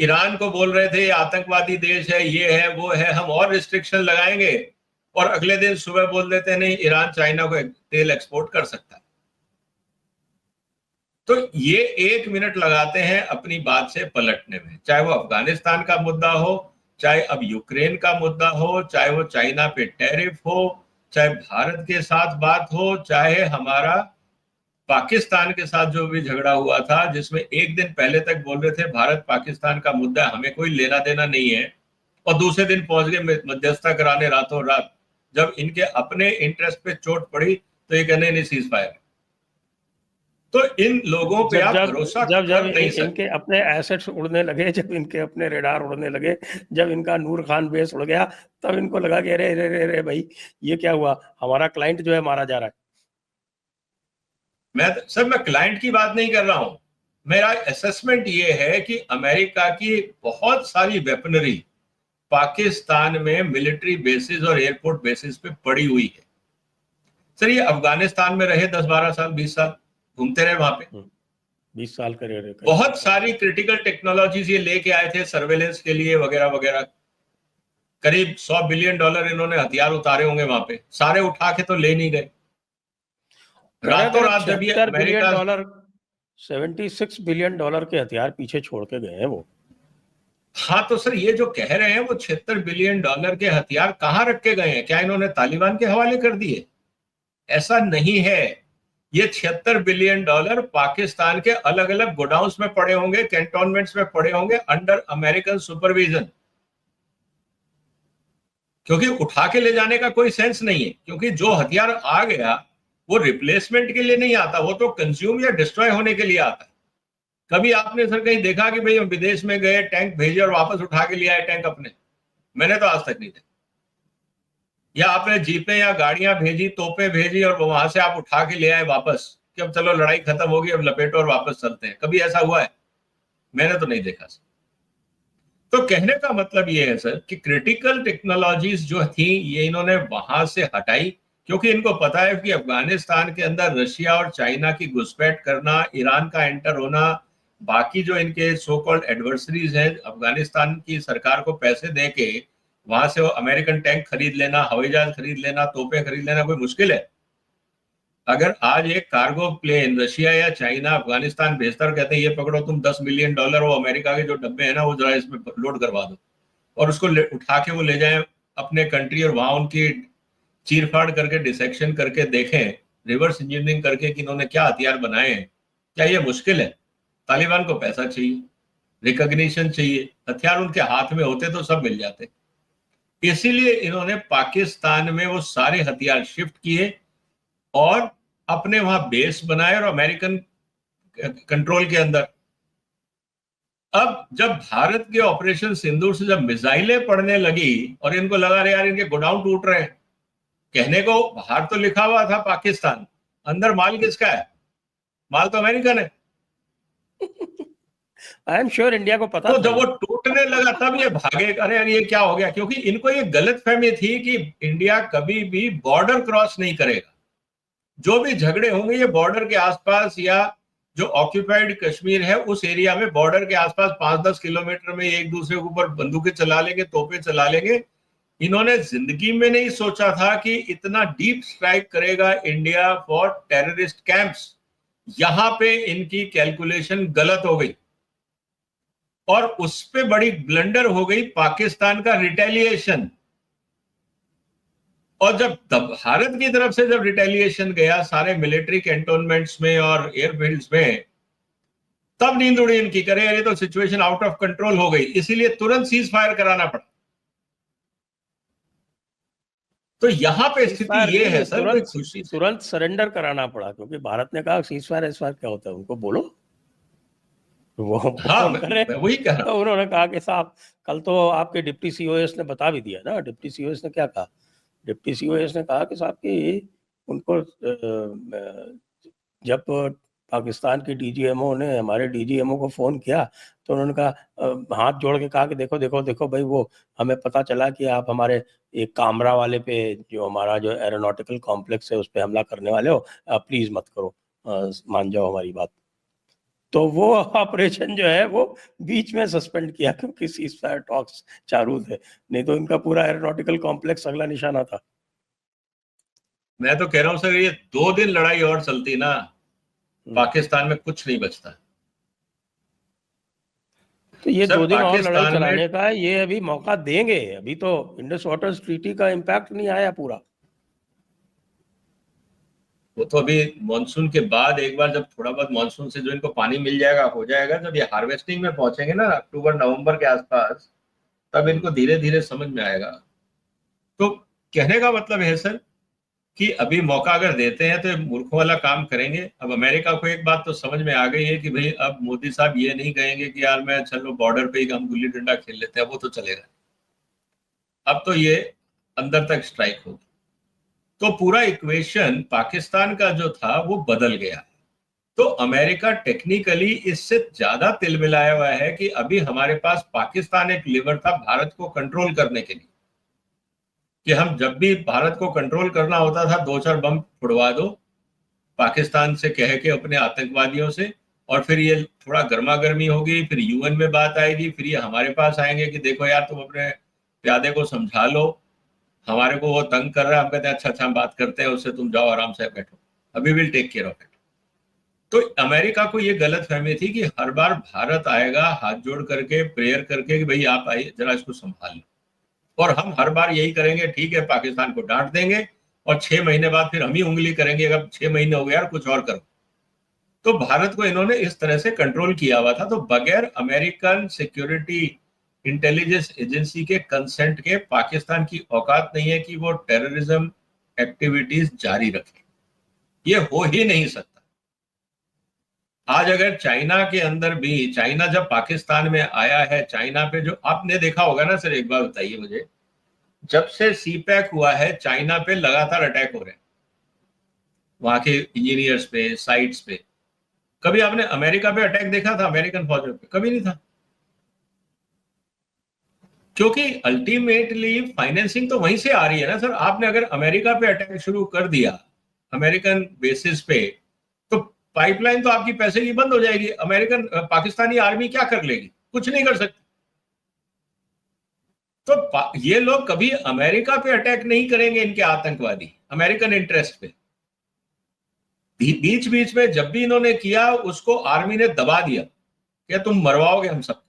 ईरान को बोल रहे थे ये आतंकवादी देश है, ये है वो है, हम और रिस्ट्रिक्शन लगाएंगे, और अगले दिन सुबह बोल देते हैं नहीं ईरान चाइना को तेल एक्सपोर्ट कर सकता है। तो ये 1 मिनट लगाते हैं अपनी बात से पलटने में, चाहे वो अफगानिस्तान का मुद्दा हो, चाहे अब यूक्रेन का मुद्दा हो, चाहे वो चाइना पे टैरिफ हो, चाहे भारत के साथ बात हो, चाहे हमारा पाकिस्तान के साथ जो भी झगड़ा हुआ था, जिसमें एक दिन पहले तक बोल रहे थे भारत पाकिस्तान का मुद्दा हमें कोई लेना देना नहीं है, और दूसरे दिन पहुंच गए मध्यस्थता कराने रातों रात। जब इनके अपने इंटरेस्ट पे चोट पड़ी तो ये कहने नहीं सीज फायर। तो इन लोगों पे आप भरोसा जब कर नहीं सकते। इनके अपने एसेट्स उड़ने लगे, जब इनके अपने रेडार उड़ने लगे, जब इनका नूर खान बेस उड़ गया, तब इनको लगा कि अरे अरे अरे भाई ये क्या हुआ, हमारा क्लाइंट जो है मारा जा रहा है। मैं क्लाइंट की बात नहीं कर रहा हूं। मेरा असेसमेंट ये है कि अमेरिका की बहुत सारी वेपनरी पाकिस्तान में मिलिट्री बेसिस और एयरपोर्ट बेसिस पे पड़ी हुई है। सर ये अफगानिस्तान में रहे 10-12 साल 20 साल, घूमते रहे वहां पे, 20 साल का रहे, बहुत सारी क्रिटिकल टेक्नोलॉजीज ये लेके आए थे सर्वेलेंस के लिए वगैरह वगैरह। करीब $100 बिलियन इन्होंने हथियार उतारे होंगे वहां पे, सारे उठा के तो ले नहीं गए। रातों रात जब ये अमेरिका $76 बिलियन के हथियार पीछे छोड़ के गए हैं वो। हाँ तो सर ये जो कह रहे हैं वो $76 बिलियन के हथियार कहाँ रख के गए हैं? क्या इन्होंने तालिबान के हवाले कर दिए? ऐसा नहीं है। ये $76 बिलियन पाकिस्तान के अलग अलग गोडाउन्स में पड़े होंगे, कैंटोनमेंट्स में पड़े होंगे, अंडर अमेरिकन सुपरविजन। क्योंकि उठा के ले जाने का कोई सेंस नहीं है, क्योंकि जो हथियार आ गया वो रिप्लेसमेंट के लिए नहीं आता, वो तो कंज्यूम या डिस्ट्रॉय होने के लिए आता है। कभी आपने सर कहीं देखा कि भाई हम विदेश में गए, टैंक भेजे और वापस उठा के ले आए टैंक अपने? मैंने तो आज तक नहीं देखा। या आपने जीपें या गाड़ियां भेजी, तोपें भेजी और वहां से आप उठा के ले आए वापस कि अब चलो लड़ाई खत्म होगी, अब लपेटो और वापस चलते हैं? कभी ऐसा हुआ है? मैंने तो नहीं देखा सर। तो कहने का मतलब ये है सर कि क्रिटिकल टेक्नोलॉजीज जो थी ये इन्होंने वहां से हटाई, क्योंकि इनको पता है कि अफगानिस्तान के अंदर रशिया और चाइना की घुसपैठ करना, ईरान का एंटर होना, बाकी जो इनके सो कॉल्ड एडवर्सरीज हैं, अफगानिस्तान की सरकार को पैसे दे के वहां से वो अमेरिकन टैंक खरीद लेना, हवाई जहाज खरीद लेना, तोपें खरीद लेना कोई मुश्किल है? अगर आज एक कार्गो प्लेन रशिया या चाइना अफगानिस्तान भेजता और कहते हैं ये पकड़ो तुम $10 मिलियन, वो अमेरिका के जो डब्बे हैं ना वो जरा इसमें लोड करवा दो, और उसको उठा के वो ले जाए अपने कंट्री और वहां उनकी चीरफाड़ करके डिसेक्शन करके देखें, रिवर्स इंजीनियरिंग करके कि इन्होंने क्या हथियार बनाए हैं, क्या ये मुश्किल है? तालिबान को पैसा चाहिए, रिकॉग्निशन चाहिए, हथियार उनके हाथ में होते तो सब मिल जाते। इसीलिए इन्होंने पाकिस्तान में वो सारे हथियार शिफ्ट किए और अपने वहां बेस बनाए और अमेरिकन कंट्रोल के अंदर। अब जब भारत के ऑपरेशन सिंदूर से जब मिसाइलें पड़ने लगी और इनको लगा रहे यार इनके गोडाउन टूट रहे हैं, कहने को बाहर तो लिखा हुआ था पाकिस्तान, अंदर माल किसका है? माल तो अमेरिकन है। आई एम श्योर इंडिया को पता तो था जब वो टूटने लगा तब ये भागे, अरे यार ये क्या हो गया, क्योंकि इनको ये गलतफहमी थी कि इंडिया कभी भी बॉर्डर क्रॉस नहीं करेगा। जो भी झगड़े होंगे ये बॉर्डर के आसपास या जो ऑक्यूपाइड कश्मीर है उस एरिया में, बॉर्डर के आसपास 5-10 किलोमीटर में एक दूसरे के ऊपर बंदूकें चला लेंगे, तोपें चला लेंगे। इन्होंने जिंदगी में नहीं सोचा था कि इतना डीप स्ट्राइक करेगा इंडिया फॉर टेररिस्ट कैंप्स। यहां पे इनकी कैलकुलेशन गलत हो गई और उस पे बड़ी ब्लंडर हो गई पाकिस्तान का रिटेलिएशन। और जब भारत की तरफ से जब रिटेलिएशन गया सारे मिलिट्री कैंटोनमेंट्स में और एयरफील्ड्स में, तब नींद उड़ी इनकी, करे ये तो सिचुएशन आउट ऑफ कंट्रोल हो गई, इसीलिए तुरंत सीज फायर कराना पड़ा। तो यहां पे स्थिति ये है सर, खुशी तुरंत सरेंडर कराना पड़ा, क्योंकि भारत ने कहा सीज फायर क्या होता है, उनको बोलो। वो हाँ मैं वही कह रहा हूं। उन्होंने कहा कि साहब कल तो आपके डिप्टी सीओएस ने बता भी दिया ना। डिप्टी सीओएस ने क्या कहा? डिप्टी सीओएस ने कहा कि साहब कि उनको जब पाकिस्तान की डीजीएमओ ने हमारे डीजीएमओ को फोन किया तो उन्होंने कहा, हाथ जोड़ के कहा कि देखो देखो देखो भाई, वो हमें पता चला कि आप हमारे एक कामरा वाले पे, जो हमारा जो एरोनॉटिकल कॉम्प्लेक्स है उस पे हमला करने वाले हो, प्लीज मत करो, मान जाओ हमारी बात। तो वो ऑपरेशन जो है वो बीच में सस्पेंड किया क्योंकि सीज फायर टॉक्स चालू थे, नहीं तो इनका पूरा एरोनॉटिकल कॉम्प्लेक्स अगला निशाना था। मैं तो कह रहा हूं सर, ये 2 दिन लड़ाई और चलती ना, पाकिस्तान में कुछ नहीं बचता। तो ये 2 दिन और लड़ाई चलाने का है, ये अभी मौका देंगे। अभी तो इंडस वाटर्स ट्रीटी का इम्पैक्ट नहीं आया पूरा। वो तो अभी मॉनसून के बाद एक बार जब थोड़ा बहुत मॉनसून से जो इनको पानी मिल जाएगा, हो जाएगा, जब ये हार्वेस्टिंग में पहुंचेंगे ना अक्टूबर नवंबर के आसपास, तब इनको धीरे धीरे समझ में आएगा। तो कहने का मतलब है सर कि अभी मौका अगर देते हैं तो मूर्खों वाला काम करेंगे। अब अमेरिका को एक बात तो समझ में आ गई है कि भाई अब मोदी साहब ये नहीं कहेंगे कि यार मैं चलो बॉर्डर पे ही हम गुल्ली डंडा खेल लेते हैं, वो तो चलेगा। अब तो ये अंदर तक स्ट्राइक होगी। तो पूरा इक्वेशन पाकिस्तान का जो था वो बदल गया। तो अमेरिका टेक्निकली इससे ज्यादा तिलमिलाया हुआ है कि अभी हमारे पास पाकिस्तान एक लीवर था भारत को कंट्रोल करने के लिए, कि हम जब भी भारत को कंट्रोल करना होता था 2-4 बम फुड़वा दो पाकिस्तान से कह के अपने आतंकवादियों से, और फिर ये थोड़ा गर्मा गर्मी होगी, फिर यूएन में बात आएगी, फिर ये हमारे पास आएंगे कि देखो यार तुम अपने प्यादे को समझा लो, हमारे को वो तंग कर रहा है। हम कहते हैं अच्छा अच्छा हम बात करते हैं उससे, तुम जाओ आराम से बैठो, अभी will take care of it. तो अमेरिका को ये गलत फहमी थी कि हर बार भारत आएगा हाथ जोड़ करके प्रेयर करके कि भाई आप आइए जरा इसको संभाल लो, और हम हर बार यही करेंगे, ठीक है पाकिस्तान को डांट देंगे और 6 महीने बाद फिर हम ही उंगली करेंगे, अगर 6 महीने हो गए यार कुछ और करो। तो भारत को इन्होंने इस तरह से कंट्रोल किया हुआ था। तो बगैर अमेरिकन सिक्योरिटी इंटेलिजेंस एजेंसी के कंसेंट के पाकिस्तान की औकात नहीं है कि वो टेररिज्म एक्टिविटीज जारी रखे, ये हो ही नहीं सकता। आज अगर चाइना के अंदर भी, चाइना जब पाकिस्तान में आया है, चाइना पे जो आपने देखा होगा ना सर, एक बार बताइए मुझे, जब से सीपैक हुआ है चाइना पे लगातार अटैक हो रहे हैं, वहां के इंजीनियर्स पे, साइट्स पे। कभी आपने अमेरिका पे अटैक देखा था? अमेरिकन फौजों पे कभी नहीं था, क्योंकि अल्टीमेटली फाइनेंसिंग तो वहीं से आ रही है ना सर। आपने अगर अमेरिका पे अटैक शुरू कर दिया अमेरिकन बेसिस पे, तो पाइपलाइन तो आपकी पैसे की बंद हो जाएगी। अमेरिकन पाकिस्तानी आर्मी क्या कर लेगी? कुछ नहीं कर सकती। तो ये लोग कभी अमेरिका पे अटैक नहीं करेंगे, इनके आतंकवादी अमेरिकन इंटरेस्ट पे। बीच बीच में जब भी इन्होंने किया उसको आर्मी ने दबा दिया कि तुम मरवाओगे हम सबको।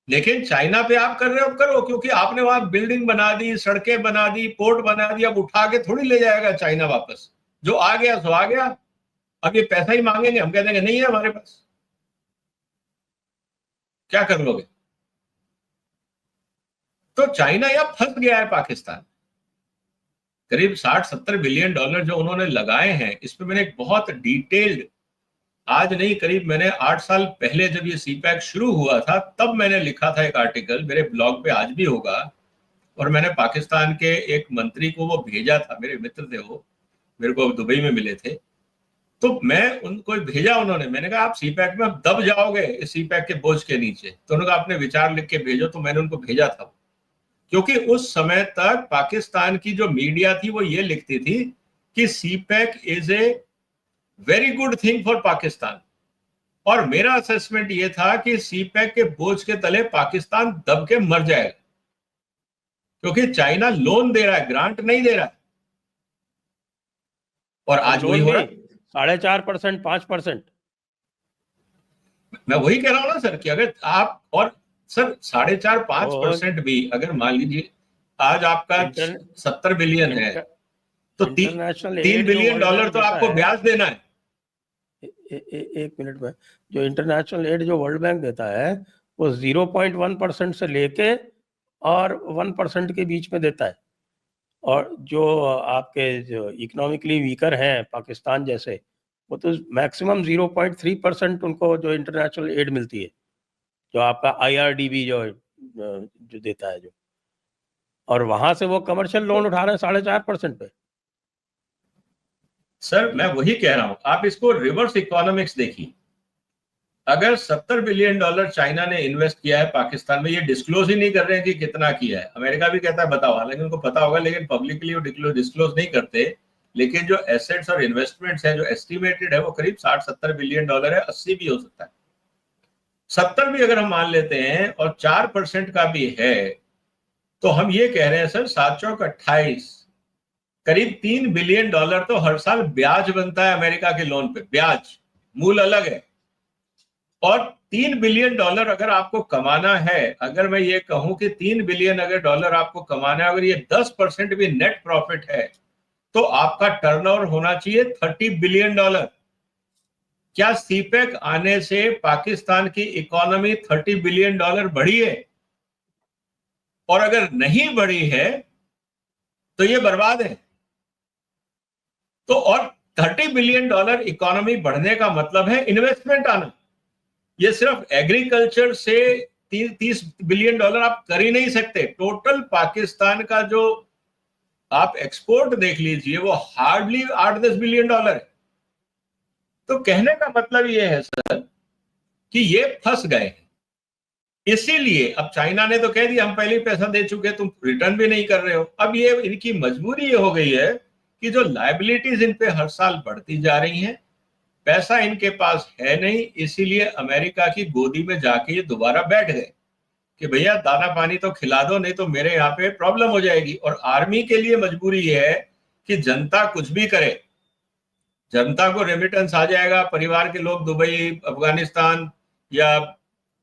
लेकिन चाइना पे आप कर रहे हो, करो, क्योंकि आपने वहां बिल्डिंग बना दी, सड़कें बना दी, पोर्ट बना दी, अब उठा के थोड़ी ले जाएगा चाइना वापस। जो आ गया सो आ गया। अब ये पैसा ही मांगेंगे, हम कह देंगे नहीं है हमारे पास, क्या कर लोगे? तो चाइना यहां फंस गया है पाकिस्तान। करीब 60-70 बिलियन डॉलर जो उन्होंने लगाए हैं, इस पर मैंने एक बहुत डिटेल्ड, आज नहीं करीब मैंने 8 साल पहले जब ये सीपैक शुरू हुआ था तब मैंने लिखा था एक आर्टिकल, मेरे ब्लॉग पे आज भी होगा, और मैंने पाकिस्तान के एक मंत्री को वो भेजा था, मेरे मित्र थे वो, मेरे को दुबई में मिले थे, तो मैं उनको भेजा, उन्होंने, मैंने कहा आप सीपैक में अब दब जाओगे इस सीपैक के बोझ के नीचे, तो उन्होंने कहा अपने विचार लिख के भेजो, तो मैंने उनको भेजा था। क्योंकि उस समय तक पाकिस्तान की जो मीडिया थी वो ये लिखती थी कि CPEC is a very good thing for Pakistan, और मेरा असेसमेंट ये था कि सीपैक के बोझ के तले पाकिस्तान दब के मर जाएगा, क्योंकि चाइना लोन दे रहा है, ग्रांट नहीं दे रहा है। और आज वही हो रहा है, 4.5%, 5%। मैं वही कह रहा हूं ना सर, कि अगर आप, और सर 4.5-5% भी अगर मान लीजिए आज आपका 70 बिलियन है, तो इंटरनेशनल 3 बिलियन डॉलर तो आपको ब्याज देना है। एक मिनट में, जो इंटरनेशनल एड जो वर्ल्ड बैंक देता है वो 0.1% से लेके और 1% के बीच में देता है, और जो आपके जो इकोनॉमिकली वीकर हैं पाकिस्तान जैसे, वो तो मैक्सिमम 0.3% उनको जो इंटरनेशनल एड मिलती है, जो आपका IRDB जो देता है जो, और वहां से वो कमर्शियल लोन उठा रहे हैं 4.5% पे। सर मैं वही कह रहा हूं, आप इसको रिवर्स इकोनॉमिक्स देखिए। अगर 70 बिलियन डॉलर चाइना ने इन्वेस्ट किया है पाकिस्तान में, ये डिस्क्लोज ही नहीं कर रहे हैं कि कितना किया है, अमेरिका भी कहता है बताओ, हालांकि उनको पता होगा, लेकिन पब्लिकली वो डिस्क्लोज नहीं करते। लेकिन जो एसेट्स और इन्वेस्टमेंट्स है जो एस्टिमेटेड है वो करीब 60-70 बिलियन डॉलर है, 80 भी हो सकता है, 70 भी अगर हम मान लेते हैं और 4% का भी है, तो हम ये कह रहे हैं सर 7 चौक 28, करीब 3 बिलियन डॉलर तो हर साल ब्याज बनता है अमेरिका के लोन पे, ब्याज, मूल अलग है। और 3 बिलियन डॉलर अगर आपको कमाना है, अगर मैं ये कहूं कि 3 बिलियन अगर डॉलर आपको कमाना है, अगर ये 10% भी नेट प्रॉफिट है, तो आपका टर्नओवर होना चाहिए 30 बिलियन डॉलर। क्या सीपैक आने से पाकिस्तान की इकोनॉमी 30 बिलियन डॉलर बढ़ी है? और अगर नहीं बढ़ी है तो ये बर्बाद है। तो और 30 बिलियन डॉलर इकोनॉमी बढ़ने का मतलब है इन्वेस्टमेंट आना। ये सिर्फ एग्रीकल्चर से 30 बिलियन डॉलर आप कर ही नहीं सकते। टोटल पाकिस्तान का जो आप एक्सपोर्ट देख लीजिए वो हार्डली 8-10 बिलियन डॉलर है। तो कहने का मतलब ये है सर कि ये फंस गए हैं। इसीलिए अब चाइना ने तो कह दिया हम पहले ही पैसा दे चुके, तुम रिटर्न भी नहीं कर रहे हो। अब ये इनकी मजबूरी ये हो गई है कि जो लायबिलिटीज इन पे हर साल बढ़ती जा रही हैं, पैसा इनके पास है नहीं, इसीलिए अमेरिका की गोदी में जाके ये दोबारा बैठ गए कि भैया दाना पानी तो खिला दो, नहीं तो मेरे यहाँ पे प्रॉब्लम हो जाएगी। और आर्मी के लिए मजबूरी ये है कि जनता कुछ भी करे, जनता को रेमिटेंस आ जाएगा, परिवार के लोग दुबई, अफगानिस्तान या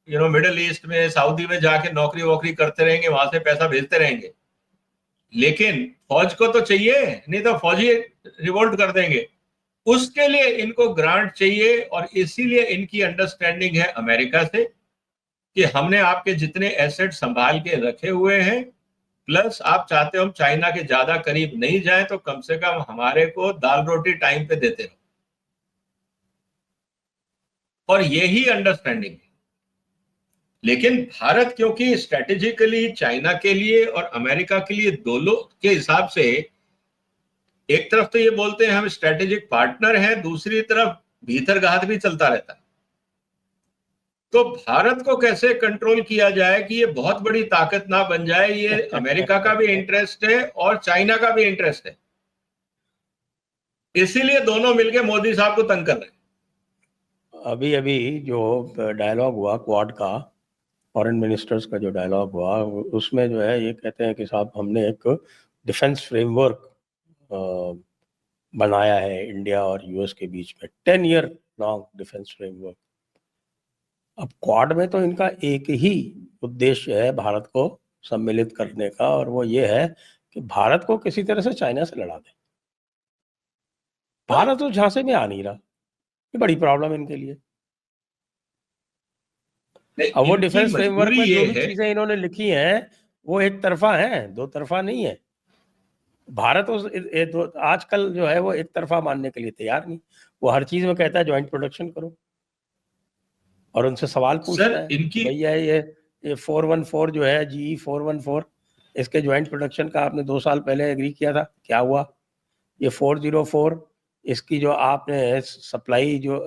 मिडिल ईस्ट में, सऊदी में जाके नौकरी वोकरी करते रहेंगे, वहां से पैसा भेजते रहेंगे। लेकिन फौज को तो चाहिए, नहीं तो फौजी रिवोल्ट कर देंगे। उसके लिए इनको ग्रांट चाहिए, और इसीलिए इनकी अंडरस्टैंडिंग है अमेरिका से कि हमने आपके जितने एसेट संभाल के रखे हुए हैं, प्लस आप चाहते हो हम चाइना के ज्यादा करीब नहीं जाएं, तो कम से कम हमारे को दाल रोटी टाइम पे देते रहो। और यही अंडरस्टैंडिंग है। लेकिन भारत क्योंकि स्ट्रेटेजिकली चाइना के लिए और अमेरिका के लिए दोनों के हिसाब से, एक तरफ तो ये बोलते हैं हम स्ट्रेटेजिक पार्टनर हैं, दूसरी तरफ भीतरघात भी चलता रहता है। तो भारत को कैसे कंट्रोल किया जाए कि ये बहुत बड़ी ताकत ना बन जाए, ये अमेरिका का भी इंटरेस्ट है और चाइना का भी इंटरेस्ट है। इसीलिए दोनों मिलकर मोदी साहब को तंग कर रहे हैं। अभी अभी जो डायलॉग हुआ क्वाड का, फॉरेन मिनिस्टर्स का जो डायलॉग हुआ, उसमें जो है ये कहते हैं कि साहब हमने एक डिफेंस फ्रेमवर्क बनाया है इंडिया और यूएस के बीच में, 10 ईयर लॉन्ग डिफेंस फ्रेमवर्क। अब क्वाड में तो इनका एक ही उद्देश्य है भारत को सम्मिलित करने का, और वो ये है कि भारत को किसी तरह से चाइना से लड़ा दे। भारत तो झांसे में आ नहीं रहा। ये बड़ी प्रॉब्लम है इनके लिए। नहीं, अब वो इनकी डिफेंस फ्रेमवर्क मजबूरी में ये जो भी है। चीजें इन्होंने लिखी हैं वो एक तरफा है, दो तरफा नहीं है। भारत आजकल जो है वो एक तरफा मानने के लिए तैयार नहीं। वो हर चीज में कहता है ज्वाइंट प्रोडक्शन करो, और उनसे सवाल पूछता सर है कि इनकी भैया ये 414 जो है, GE 414, इसके ज्वाइंट प्रोडक्शन का आपने 2 साल पहले एग्री किया था, क्या हुआ? ये 404, इसकी जो आपने सप्लाई जो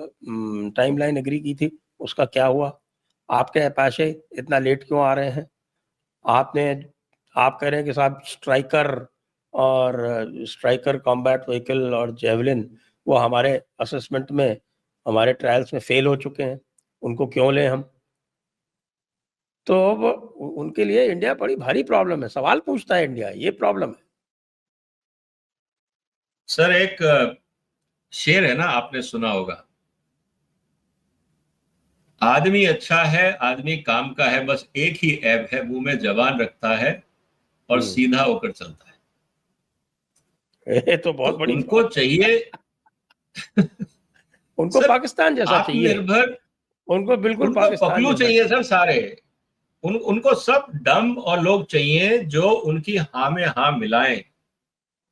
टाइमलाइन एग्री की थी, उसका क्या हुआ? आपके अपाचे इतना लेट क्यों आ रहे हैं? आप कह रहे हैं कि साहब स्ट्राइकर कॉम्बैट व्हीकल और जेवलिन वो हमारे असेसमेंट में, हमारे ट्रायल्स में फेल हो चुके हैं, उनको क्यों लें हम? तो वो उनके लिए इंडिया बड़ी भारी प्रॉब्लम है, सवाल पूछता है इंडिया, ये प्रॉब्लम है। सर एक शेर है ना, आपने सुना होगा, आदमी अच्छा है, आदमी काम का है, बस एक ही ऐब है, मुंह में जबान रखता है और सीधा होकर चलता है। ये तो तो बहुत बड़ी उनको बात है। चाहिए उनको सर पाकिस्तान जैसा चाहिए, आत्मनिर्भर, उनको बिल्कुल उनको पाकिस्तान पगलू जैसा चाहिए चाहिए। सर सारे। उनको सब डम और लोग चाहिए जो उनकी हाँ में हाँ मिलाएं।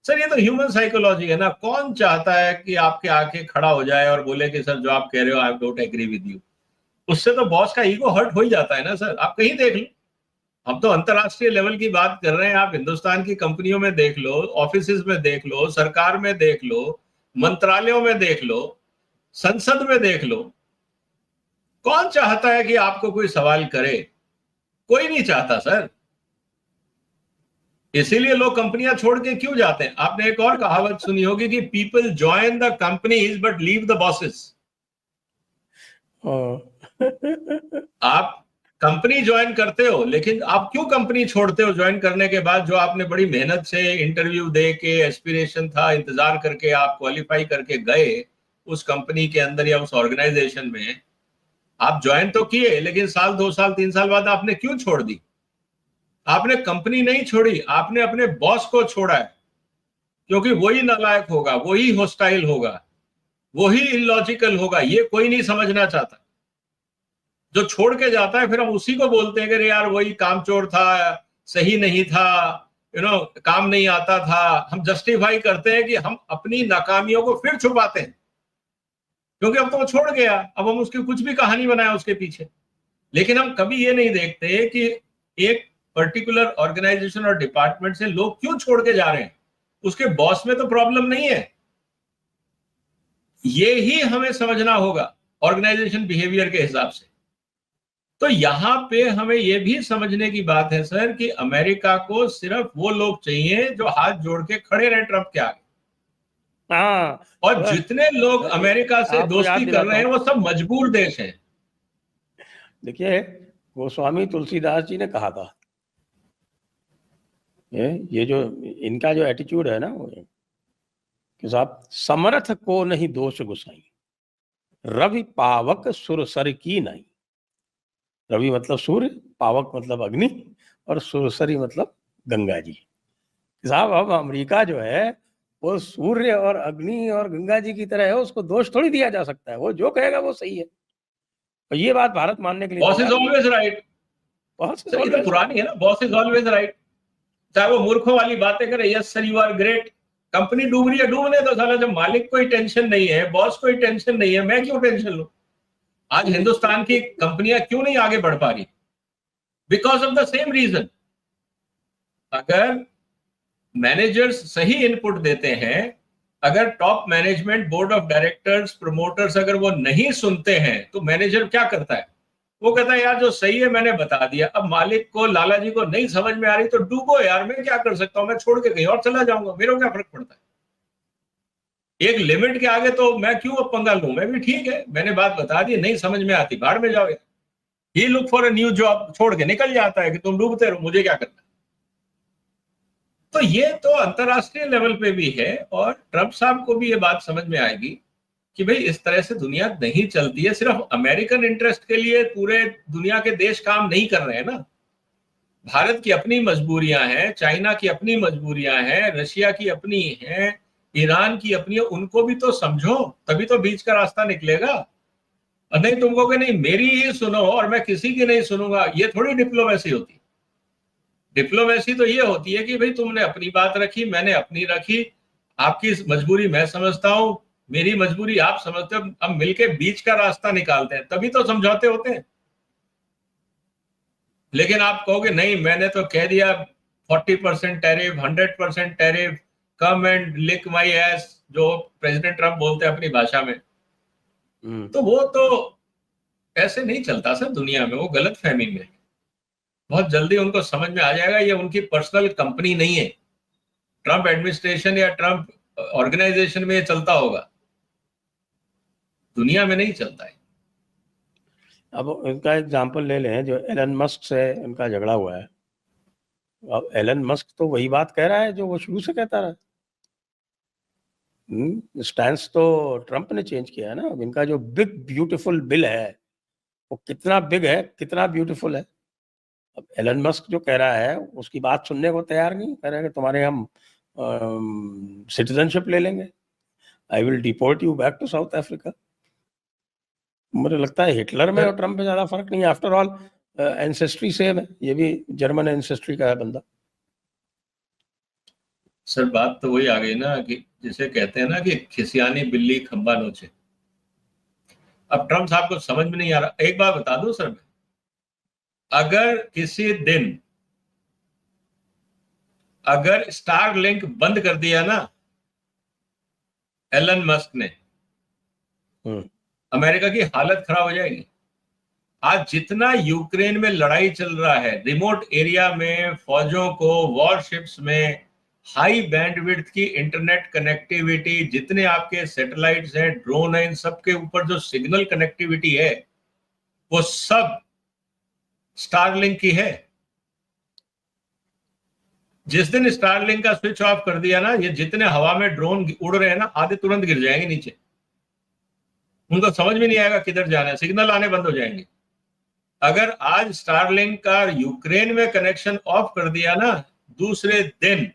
सर ये तो ह्यूमन साइकोलॉजी है ना, कौन चाहता है कि आपके आके खड़ा हो जाए और बोले कि सर जो आप कह रहे हो I don't agree with you. उससे तो बॉस का ईगो हर्ट हो ही जाता है ना सर। आप कहीं देख लो, हम तो अंतरराष्ट्रीय लेवल की बात कर रहे हैं, आप हिंदुस्तान की कंपनियों में देख लो, ऑफिसेज में देख लो, सरकार में देख लो, मंत्रालयों में देख लो, संसद में देख लो, कौन चाहता है कि आपको कोई सवाल करे? कोई नहीं चाहता सर। इसीलिए लोग कंपनियां छोड़ के क्यों जाते हैं? आपने एक और कहावत सुनी होगी कि people join the companies but leave the bosses. आप कंपनी ज्वाइन करते हो, लेकिन आप क्यों कंपनी छोड़ते हो ज्वाइन करने के बाद? जो आपने बड़ी मेहनत से इंटरव्यू दे के, एस्पिरेशन था, इंतजार करके आप क्वालिफाई करके गए उस कंपनी के अंदर या उस ऑर्गेनाइजेशन में, आप ज्वाइन तो किए, लेकिन साल 2 साल 3 साल बाद आपने क्यों छोड़ दी? आपने कंपनी नहीं छोड़ी, आपने अपने बॉस को छोड़ा है, क्योंकि वही नालायक होगा, वही होस्टाइल होगा, वही इलॉजिकल होगा। ये कोई नहीं समझना चाहता। जो छोड़ के जाता है फिर हम उसी को बोलते हैं कि यार वही कामचोर था, सही नहीं था, काम नहीं आता था। हम जस्टिफाई करते हैं कि हम अपनी नाकामियों को फिर छुपाते हैं, क्योंकि अब तो वो छोड़ गया, अब हम उसकी कुछ भी कहानी बनाए उसके पीछे। लेकिन हम कभी ये नहीं देखते कि एक पर्टिकुलर ऑर्गेनाइजेशन और डिपार्टमेंट से लोग क्यों छोड़ के जा रहे हैं। उसके बॉस में तो प्रॉब्लम नहीं है। ये ही हमें समझना होगा ऑर्गेनाइजेशन बिहेवियर के हिसाब से। तो यहां पे हमें यह भी समझने की बात है सर कि अमेरिका को सिर्फ वो लोग चाहिए जो हाथ जोड़ के खड़े रहे ट्रंप के आगे। हाँ, और जितने लोग अमेरिका से आपको याद दोस्ती कर दिलाता रहे हैं हूँ, वो सब मजबूर देश हैं। देखिए गोस्वामी तुलसीदास जी ने कहा था, ये जो इनका जो एटीट्यूड है ना, वो कि साहब समर्थ को नहीं दोष गुसाई, रवि पावक सुरसर की नहीं। रवि मतलब सूर्य, पावक मतलब अग्नि, और सुरसरी मतलब गंगा जी। साहब अब अमेरिका जो है वो सूर्य और अग्नि और गंगा जी की तरह है, उसको दोष थोड़ी दिया जा सकता है, वो जो कहेगा वो सही है। और ये बात भारत मानने के लिए बॉस इज तैयार नहीं है। Always right. बहुत से सर ये तो ऑलवेज पुरानी है ना, बॉस इज ऑलवेज राइट। चाहे वो मूर्खों वाली बातें करे, yes sir you are great. Company डूब रही है, डूबने दो साला। जब मालिक कोई टेंशन नहीं है, बॉस कोई टेंशन नहीं है, मैं क्यों टेंशन लूं? आज हिंदुस्तान की कंपनियां क्यों नहीं आगे बढ़ पा रही? Because of the same reason. अगर मैनेजर्स सही इनपुट देते हैं, अगर top management, board of directors, promoters अगर वो नहीं सुनते हैं, तो मैनेजर क्या करता है? वो कहता है यार जो सही है मैंने बता दिया, अब मालिक को, लाला जी को नहीं समझ में आ रही तो डूबो यार, मैं क्या कर सकता हूं, मैं छोड़ के कहीं और चला जाऊंगा, मेरे को क्या फर्क पड़ता है। एक लिमिट के आगे तो मैं क्यों अब पंगा लूं? मैं भी ठीक है, मैंने बात बता दी, नहीं समझ में आती भाड़ में जाओ। He look for a new job, छोड़ के निकल जाता है कि तुम डूबते रहो, मुझे क्या करना। तो ये तो अंतरराष्ट्रीय लेवल पे भी है, और ट्रंप साहब को भी ये बात समझ में आएगी कि भाई इस तरह से दुनिया नहीं चलती है। सिर्फ अमेरिकन इंटरेस्ट के लिए पूरे दुनिया के देश काम नहीं कर रहे हैं ना। भारत की अपनी मजबूरियां हैं, चाइना की अपनी मजबूरियां हैं, रशिया की अपनी हैं, ईरान की अपनी, उनको भी तो समझो, तभी तो बीच का रास्ता निकलेगा। और नहीं तुम कहोगे नहीं मेरी ही सुनो और मैं किसी की नहीं सुनूंगा, ये थोड़ी डिप्लोमेसी होती। डिप्लोमेसी तो ये होती है कि भाई तुमने अपनी बात रखी, मैंने अपनी रखी, आपकी मजबूरी मैं समझता हूं, मेरी मजबूरी आप समझते हो, अब मिलके बीच का रास्ता निकालते हैं, तभी तो समझौते होते हैं। लेकिन आप कहोगे नहीं मैंने तो कह दिया 40% tariff, 100% tariff, come and lick my ass, जो प्रेसिडेंट ट्रम्प बोलते हैं अपनी भाषा में, तो वो तो ऐसे नहीं चलता सर दुनिया में, वो गलत फहमी में। बहुत जल्दी उनको समझ में आ जाएगा ये उनकी पर्सनल कंपनी नहीं है, ट्रम्प एडमिनिस्ट्रेशन या ट्रम्प ऑर्गेनाइजेशन में ये चलता होगा, दुनिया में नहीं चलता है। अब इनका एग्जाम्पल ले लें, जो एलन मस्क से इनका झगड़ा हुआ है। अब एलन मस्क तो वही बात कह रहा है जो वो शुरू से कहता रहा। स्टैंस तो ट्रम्प ने चेंज किया है ना। अब इनका जो बिग ब्यूटीफुल बिल है वो कितना बिग है, कितना ब्यूटीफुल है। अब एलन मस्क जो कह रहा है उसकी बात सुनने को तैयार नहीं, कह रहा है कि तुम्हारे हम सिटीजनशिप ले लेंगे, I will deport you back to South Africa. मुझे लगता है हिटलर में और ट्रम्प में ज्यादा फर्क नहीं है। आफ्टर ऑल एंसेस्ट्री सेम है, ये भी जर्मन एंसेस्ट्री का है बंदा। सर बात तो वही आ गई ना कि जिसे कहते हैं ना कि खिसियानी बिल्ली खंबा नोचे। अब ट्रम्प साहब को समझ में नहीं आ रहा। एक बात बता दूं सर, अगर किसी दिन अगर स्टार लिंक बंद कर दिया ना एलन मस्क ने, अमेरिका की हालत खराब हो जाएगी। आज जितना यूक्रेन में लड़ाई चल रहा है, रिमोट एरिया में फौजों को, वॉरशिप्स में हाई बैंडविड्थ की इंटरनेट कनेक्टिविटी, जितने आपके सैटेलाइट्स हैं, ड्रोन हैं, इन सब के ऊपर जो सिग्नल कनेक्टिविटी है वो सब स्टारलिंक की है। जिस दिन स्टारलिंक का स्विच ऑफ कर दिया ना, ये जितने हवा में ड्रोन उड़ रहे हैं ना, आधे तुरंत गिर जाएंगे नीचे। उनको समझ में नहीं आएगा किधर जाना है, सिग्नल आने बंद हो जाएंगे। अगर आज स्टारलिंक का यूक्रेन में कनेक्शन ऑफ कर दिया ना, दूसरे दिन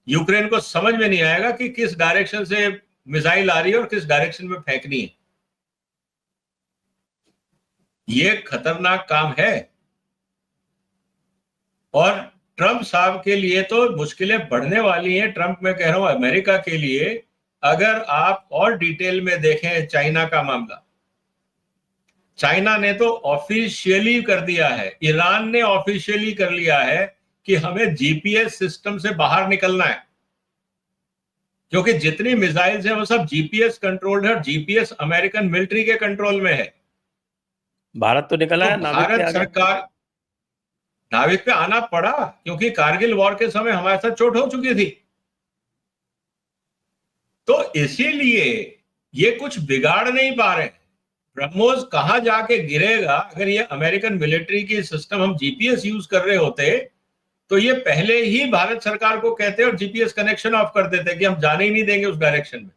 यूक्रेन को समझ में नहीं आएगा कि किस डायरेक्शन से मिसाइल आ रही है और किस डायरेक्शन में फेंकनी है। ये खतरनाक काम है। और ट्रंप साहब के लिए तो मुश्किलें बढ़ने वाली हैं। ट्रंप, मैं कह रहा हूं अमेरिका के लिए। अगर आप और डिटेल में देखें चाइना का मामला, चाइना ने तो ऑफिशियली कर दिया है, ईरान ने ऑफिशियली कर लिया है कि हमें जीपीएस सिस्टम से बाहर निकलना है, क्योंकि जितनी मिसाइल्स हैं वो सब जीपीएस कंट्रोल्ड है और जीपीएस अमेरिकन मिलिट्री के कंट्रोल में है। भारत तो निकला है, भारत सरकार नाविक पे आना पड़ा क्योंकि कारगिल वॉर के समय हमारे साथ चोट हो चुकी थी। तो इसीलिए ये कुछ बिगाड़ नहीं पा रहे। ब्रह्मोस कहां जाके गिरेगा? अगर ये अमेरिकन मिलिट्री की सिस्टम हम जीपीएस यूज कर रहे होते तो ये पहले ही भारत सरकार को कहते और जीपीएस कनेक्शन ऑफ कर देते कि हम जाने ही नहीं देंगे उस डायरेक्शन में।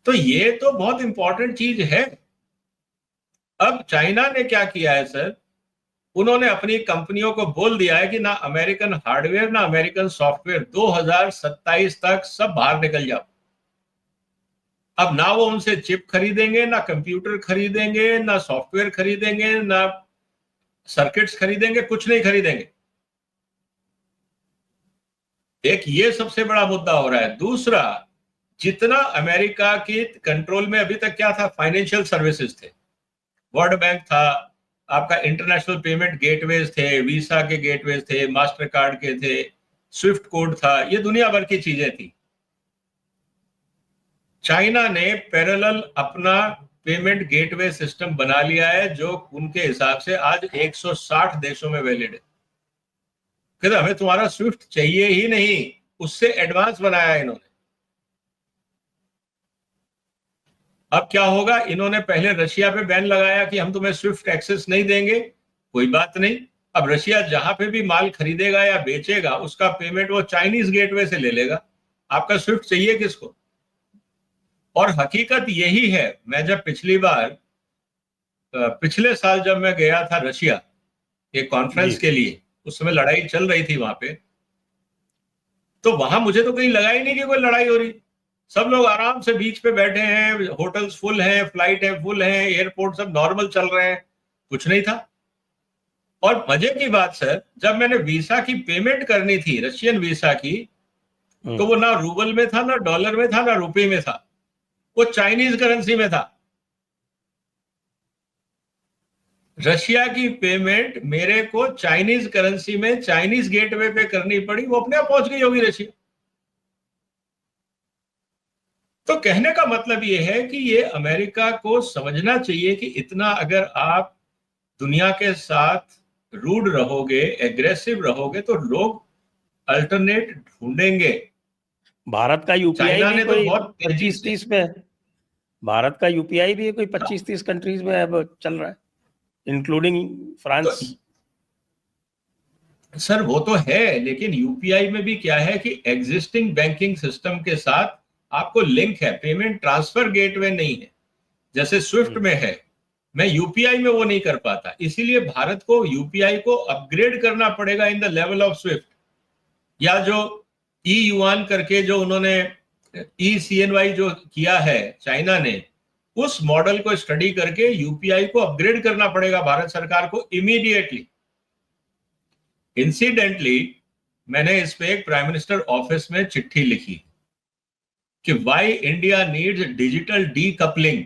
तो ये तो बहुत इंपॉर्टेंट चीज है। अब चाइना ने क्या किया है सर, उन्होंने अपनी कंपनियों को बोल दिया है कि ना अमेरिकन हार्डवेयर ना अमेरिकन सॉफ्टवेयर, 2027 तक सब बाहर निकल जाओ। अब ना वो उनसे चिप खरीदेंगे, ना कंप्यूटर खरीदेंगे, ना सॉफ्टवेयर खरीदेंगे, ना सर्किट्स खरीदेंगे, कुछ नहीं खरीदेंगे। एक ये सबसे बड़ा मुद्दा हो रहा है। दूसरा, जितना अमेरिका की कंट्रोल में अभी तक क्या था, फाइनेंशियल सर्विसेज थे, वर्ल्ड बैंक था, आपका इंटरनेशनल पेमेंट गेटवेज थे, वीसा के गेटवेज थे, मास्टर कार्ड के थे, स्विफ्ट कोड था, ये दुनिया भर की चीजें थी। चाइना ने पैरेलल अपना पेमेंट गेटवे सिस्टम बना लिया है जो उनके हिसाब से आज 160 देशों में वैलिड है। कहते हमें तुम्हारा स्विफ्ट चाहिए ही नहीं, उससे एडवांस बनाया है इन्होंने। अब क्या होगा, इन्होंने पहले रशिया पे बैन लगाया कि हम तुम्हें स्विफ्ट एक्सेस नहीं देंगे, कोई बात नहीं। अब रशिया जहां पे भी माल खरीदेगा या बेचेगा उसका पेमेंट वो चाइनीज गेटवे से ले लेगा। आपका स्विफ्ट चाहिए किसको? और हकीकत यही है। मैं जब पिछले साल जब मैं गया था रशिया एक कॉन्फ्रेंस के लिए, उस समय लड़ाई चल रही थी वहां पे, तो वहां मुझे तो कहीं लगा ही नहीं कि कोई लड़ाई हो रही। सब लोग आराम से बीच पे बैठे हैं, होटल्स फुल हैं, फ्लाइट है फुल है, एयरपोर्ट सब नॉर्मल चल रहे हैं, कुछ नहीं था। और मजे की बात सर, जब मैंने वीसा की पेमेंट करनी थी, रशियन वीसा की, तो वो ना रूबल में था, ना डॉलर में था, ना रुपये में था, वो चाइनीज करेंसी में था। रशिया की पेमेंट मेरे को चाइनीज करेंसी में चाइनीज गेटवे पे करनी पड़ी, वो अपने आप पहुंच गई होगी रशिया। तो कहने का मतलब ये है कि ये अमेरिका को समझना चाहिए कि इतना अगर आप दुनिया के साथ रूड रहोगे, एग्रेसिव रहोगे, तो लोग अल्टरनेट ढूंढेंगे। भारत का यूपीआई चाइना भी ने तो कोई बहुत तेजी से 25-30 में, भारत का यूपीआई भी कोई 25-30 कंट्रीज में अब चल रहा है, इंक्लूडिंग फ्रांस। तो सर वो तो है, लेकिन यूपीआई में भी क्या है कि एग्जिस्टिंग बैंकिंग सिस्टम के साथ आपको लिंक है, पेमेंट ट्रांसफर गेटवे नहीं है जैसे स्विफ्ट में है। मैं यूपीआई में वो नहीं कर पाता, इसीलिए भारत को यूपीआई को अपग्रेड करना पड़ेगा in the level of Swift, या जो ई युआन करके जो उन्होंने ई सीएनवाई जो किया है चाइना ने, उस मॉडल को स्टडी करके यूपीआई को अपग्रेड करना पड़ेगा भारत सरकार को इमीडिएटली। इंसिडेंटली मैंने इस पे एक प्राइम मिनिस्टर ऑफिस में चिट्ठी लिखी कि why India needs digital decoupling.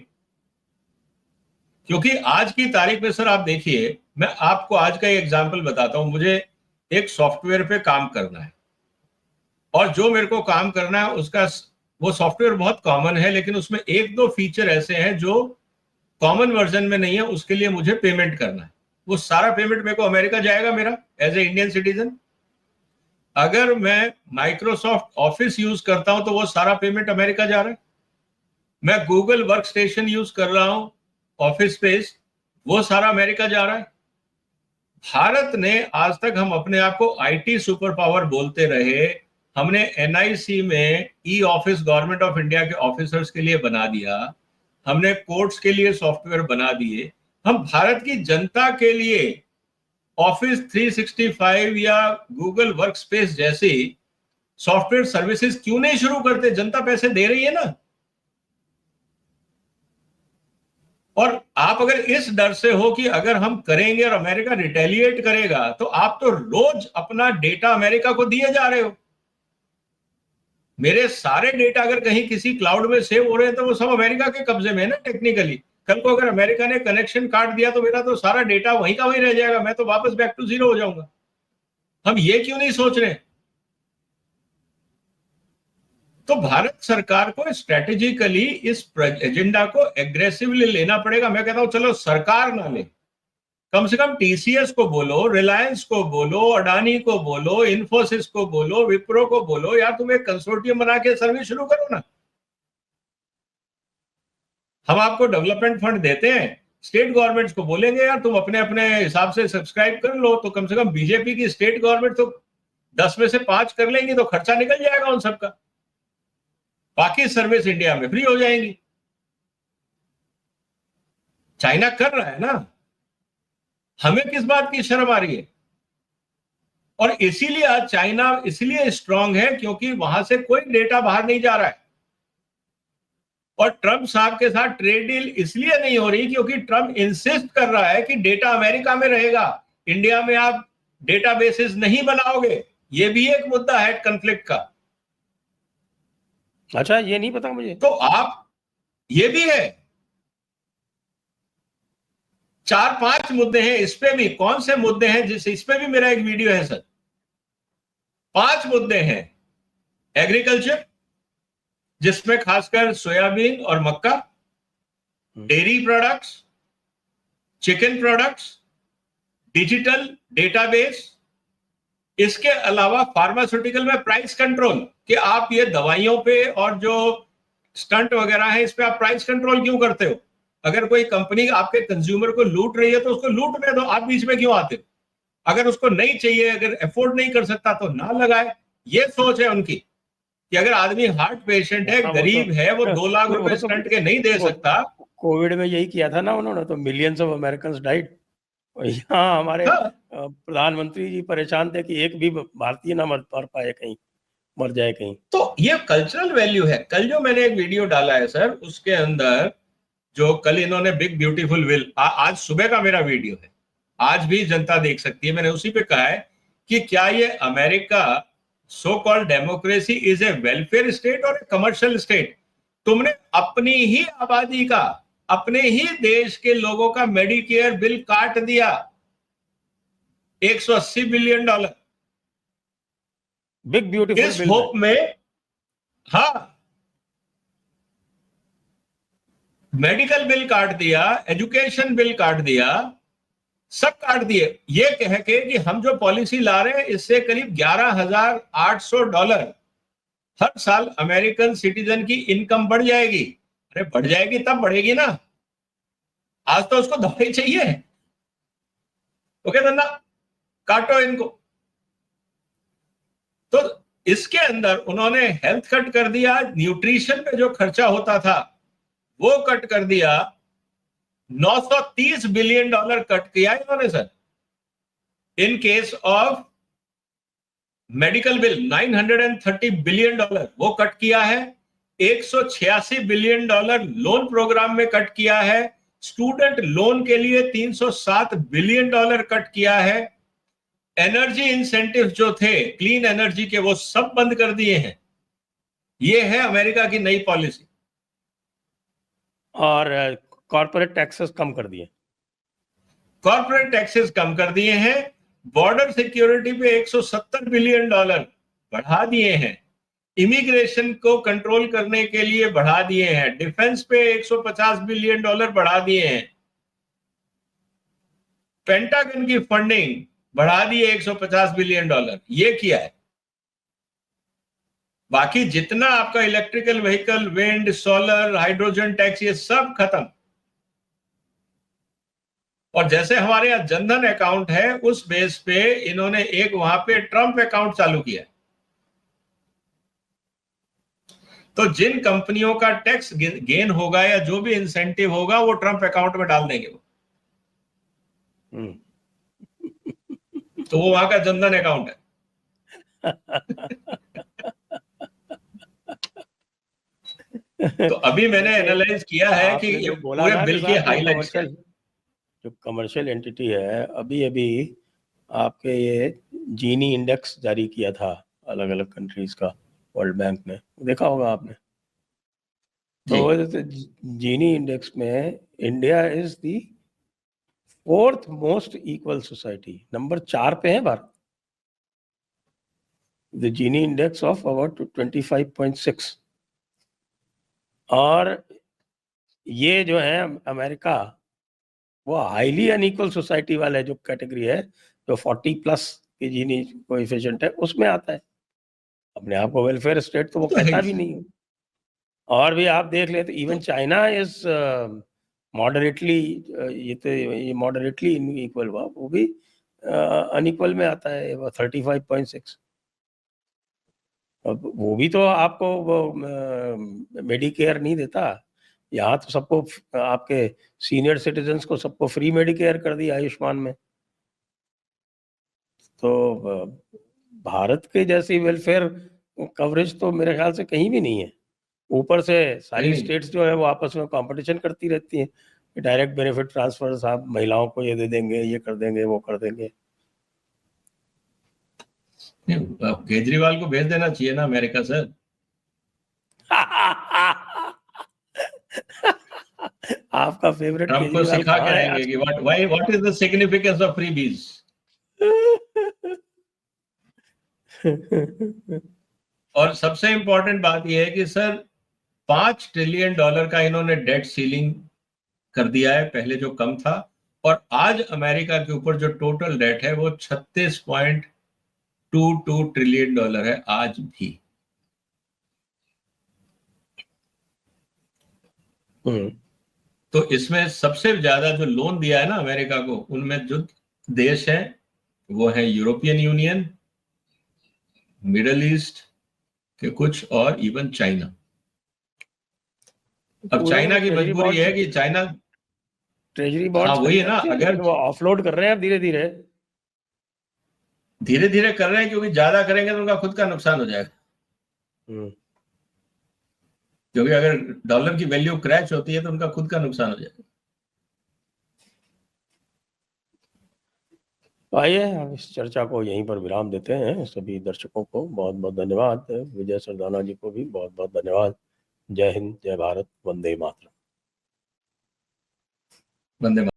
क्योंकि आज की तारीख में सर आप देखिए, मैं आपको आज का एग्जांपल बताता हूं। मुझे एक सॉफ्टवेयर पे काम करना है, और जो मेरे को काम करना है उसका वो सॉफ्टवेयर बहुत कॉमन है, लेकिन उसमें एक दो फीचर ऐसे हैं जो कॉमन वर्जन में नहीं है, उसके लिए मुझे पेमेंट करना है। वो सारा पेमेंट मेरे को अमेरिका जाएगा मेरा एज ए इंडियन सिटीजन। अगर मैं माइक्रोसॉफ्ट ऑफिस यूज करता हूं तो वो सारा पेमेंट अमेरिका जा रहा है। मैं गूगल वर्क स्टेशन यूज कर रहा हूं, ऑफिस स्पेस, वो सारा अमेरिका जा रहा है। भारत ने आज तक, हम अपने आप को आईटी सुपर पावर बोलते रहे, हमने एनआईसी में e office government of India के ऑफिसर्स के लिए बना दिया, हमने कोर्ट्स के लिए सॉफ्टवेयर बना दिए। हम भारत की जनता के लिए ऑफिस 365 या गूगल वर्क स्पेस जैसी सॉफ्टवेयर सर्विसेज क्यों नहीं शुरू करते? जनता पैसे दे रही है ना। और आप अगर इस डर से हो कि अगर हम करेंगे और अमेरिका रिटेलिएट करेगा, तो आप तो रोज अपना डेटा अमेरिका को दिए जा रहे हो। मेरे सारे डेटा अगर कहीं किसी क्लाउड में सेव हो रहे हैं तो वो सब अमेरिका के कब्जे में है ना टेक्निकली। कल को अगर अमेरिका ने कनेक्शन काट दिया तो मेरा तो सारा डेटा वहीं का वहीं रह जाएगा, मैं तो वापस बैक टू जीरो हो जाऊंगा। हम ये क्यों नहीं सोच रहे? तो भारत सरकार को स्ट्रेटेजिकली इस एजेंडा को एग्रेसिवली लेना पड़ेगा। मैं कहता हूं चलो सर्कार ना ले, कम से कम टीसीएस को बोलो, रिलायंस को बोलो, अडानी को बोलो, इन्फोसिस को बोलो, विप्रो को बोलो, यार तुम एक कंसोर्टियम बना के सर्विस शुरू करो ना। हम आपको डेवलपमेंट फंड देते हैं, स्टेट गवर्नमेंट्स को बोलेंगे यार तुम अपने अपने हिसाब से सब्सक्राइब कर लो, तो कम से कम बीजेपी की स्टेट गवर्नमेंट तो 10 में से 5 कर लेंगी, तो खर्चा निकल जाएगा उन सबका, बाकी सर्विस इंडिया में फ्री हो जाएंगी। चाइना कर रहा है ना, हमें किस बात की शर्म आ रही है? और इसीलिए आज चाइना इसलिए स्ट्रांग है क्योंकि वहां से कोई डेटा बाहर नहीं जा रहा है। और ट्रंप साहब के साथ ट्रेड डील इसलिए नहीं हो रही क्योंकि ट्रंप इंसिस्ट कर रहा है कि डेटा अमेरिका में रहेगा, इंडिया में आप डेटाबेसेस नहीं बनाओगे। ये भी एक मुद्दा है कॉन्फ्लिक्ट का। अच्छा, ये नहीं पता मुझे। तो आप, ये भी है, 4-5 मुद्दे हैं। इस पे भी कौन से मुद्दे हैं? जिस इस पे भी मेरा एक वीडियो है सर। 5 मुद्दे हैं। एग्रीकल्चर, जिसमें खासकर सोयाबीन और मक्का, dairy products, chicken products, digital database, इसके अलावा फार्मास्यूटिकल में प्राइस कंट्रोल, कि आप ये दवाइयों पे और जो स्टंट वगैरह है इस पे आप प्राइस कंट्रोल क्यों करते हो? अगर कोई कंपनी आपके कंज्यूमर को लूट रही है तो उसको लूटने दो, आप बीच में क्यों आते हो? अगर उसको नहीं चाहिए, अगर अफोर्ड नहीं कर सकता तो ना लगाए। ये सोच है उनकी कि अगर आदमी हार्ट पेशेंट है, गरीब है, वो 2 लाख रुपए स्टंट के नहीं दे सकता। कोविड में यही किया था ना उन्होंने, तो मिलियंस ऑफ अमेरिकन डाइड। यहाँ हमारे प्रधानमंत्री जी परेशान थे कि एक भी भारतीय ना मर पाए कहीं, मर जाए कहीं। तो ये कल्चरल वैल्यू है। कल जो मैंने एक वीडियो डाला है सर, उसके अंदर जो कल इन्होंने बिग ब्यूटीफुल विल, आज सुबह का मेरा वीडियो है, आज भी जनता देख सकती है, मैंने उसी पे कहा है कि क्या ये America so called democracy is a welfare state और कमर्शियल स्टेट। तुमने अपनी ही आबादी का, अपने ही देश के लोगों का मेडिकेयर बिल काट दिया, $180 बिलियन, बिग ब्यूटीफुल इस बिल होप में। हाँ, मेडिकल बिल काट दिया, एजुकेशन बिल काट दिया, सब काट दिए, ये कह के कि हम जो पॉलिसी ला रहे हैं इससे करीब $11,800 हर साल अमेरिकन सिटीजन की इनकम बढ़ जाएगी। अरे बढ़ जाएगी तब बढ़ेगी ना, आज तो उसको दवाई चाहिए। ओके धन्ना, काटो इनको। तो इसके अंदर उन्होंने हेल्थ कट कर दिया, न्यूट्रिशन पे जो खर्चा होता था वो कट कर दिया, $930 बिलियन कट किया इन्होंने sir. In case of medical bill $930 billion वो कट किया है। $186 बिलियन लोन प्रोग्राम में कट किया है। स्टूडेंट लोन के लिए $307 बिलियन कट किया है। एनर्जी इंसेंटिव जो थे क्लीन एनर्जी के, वो सब बंद कर दिए हैं। ये है अमेरिका की नई पॉलिसी। और कॉर्पोरेट टैक्सेस कम कर दिए, कॉर्पोरेट टैक्सेस कम कर दिए हैं। बॉर्डर सिक्योरिटी पे $170 बिलियन बढ़ा दिए हैं। इमिग्रेशन को कंट्रोल करने के लिए बढ़ा दिए हैं। डिफेंस पे $150 बिलियन बढ़ा दिए हैं। पेंटागन की फंडिंग बढ़ा दी है $150 बिलियन, ये किया है। बाकी जितना आपका electrical vehicle, wind, solar, hydrogen tax, ये सब खत्म। और जैसे हमारे यहाँ जनधन अकाउंट है, उस बेस पे इन्होंने एक वहां पे ट्रंप अकाउंट चालू किया। तो जिन कंपनियों का टैक्स गेन होगा या जो भी इंसेंटिव होगा वो ट्रंप अकाउंट में डाल देंगे वो। तो वो वहां का जनधन अकाउंट है। तो अभी मैंने एनालाइज किया है कि ये पूरे बिल के हाइलाइट्स क्या है। जो कमर्शियल एंटिटी है, अभी अभी आपके ये जीनी इंडेक्स जारी किया था अलग अलग कंट्रीज का वर्ल्ड बैंक ने, देखा होगा आपने। तो जीनी इंडेक्स में India is the 4th most equal society, number 4 पे है भारत। The Gini index of about 25.6। और ये जो है अमेरिका, वो हाईली अनइक्वल सोसाइटी वाला जो कैटेगरी है, जो 40+ की जीनी कोएफिशिएंट है, उसमें आता है। अपने आप को वेलफेयर स्टेट तो वो कहता भी नहीं है। और भी आप देख ले तो इवन चाइना इज मॉडरेटली, ये मॉडरेटली इक्वल हुआ, वो भी अनइक्वल में आता है, वो 35.6। वो भी तो आपको मेडिकेयर नहीं देता। यहाँ तो सबको, आपके सीनियर सिटीजन्स को सबको फ्री मेडिकेयर कर दिया आयुष्मान में। तो भारत के जैसी वेलफेयर कवरेज तो मेरे ख्याल से कहीं भी नहीं है। ऊपर से सारी स्टेट्स जो है वो आपस में कंपटीशन करती रहती हैं, डायरेक्ट बेनिफिट ट्रांसफर, साहब महिलाओं को ये दे देंगे, ये कर देंगे, वो कर देंगे। केजरीवाल को भेज देना चाहिए ना अमेरिका सर। आपका फेवरेट ट्रंप को सिखा के आएंगे कि what is the significance of freebies. और सबसे इंपॉर्टेंट बात यह है कि सर $5 ट्रिलियन का इन्होंने डेट सीलिंग कर दिया है, पहले जो कम था। और आज अमेरिका के ऊपर जो टोटल डेट है वो $36.22 ट्रिलियन है आज भी। तो इसमें सबसे ज्यादा जो लोन दिया है ना अमेरिका को, उनमें जो देश है वो है यूरोपियन यूनियन, मिडल ईस्ट के कुछ, और इवन चाइना। अब चाइना की मजबूरी है कि चाइना ट्रेजरी बॉन्ड्स, हाँ वही है ना, अगर वो ऑफलोड कर रहे हैं अब धीरे धीरे कर रहे हैं, क्योंकि ज्यादा करेंगे तो उनका खुद का नुकसान हो जाएगा। क्योंकि अगर डॉलर की वैल्यू क्रैश होती है तो उनका खुद का नुकसान हो जाएगा। आइए हम इस चर्चा को यहीं पर विराम देते हैं। सभी दर्शकों को बहुत बहुत धन्यवाद। विजय सरदाना जी को भी बहुत बहुत धन्यवाद। जय हिंद, जय भारत, वंदे मातरम। वंदे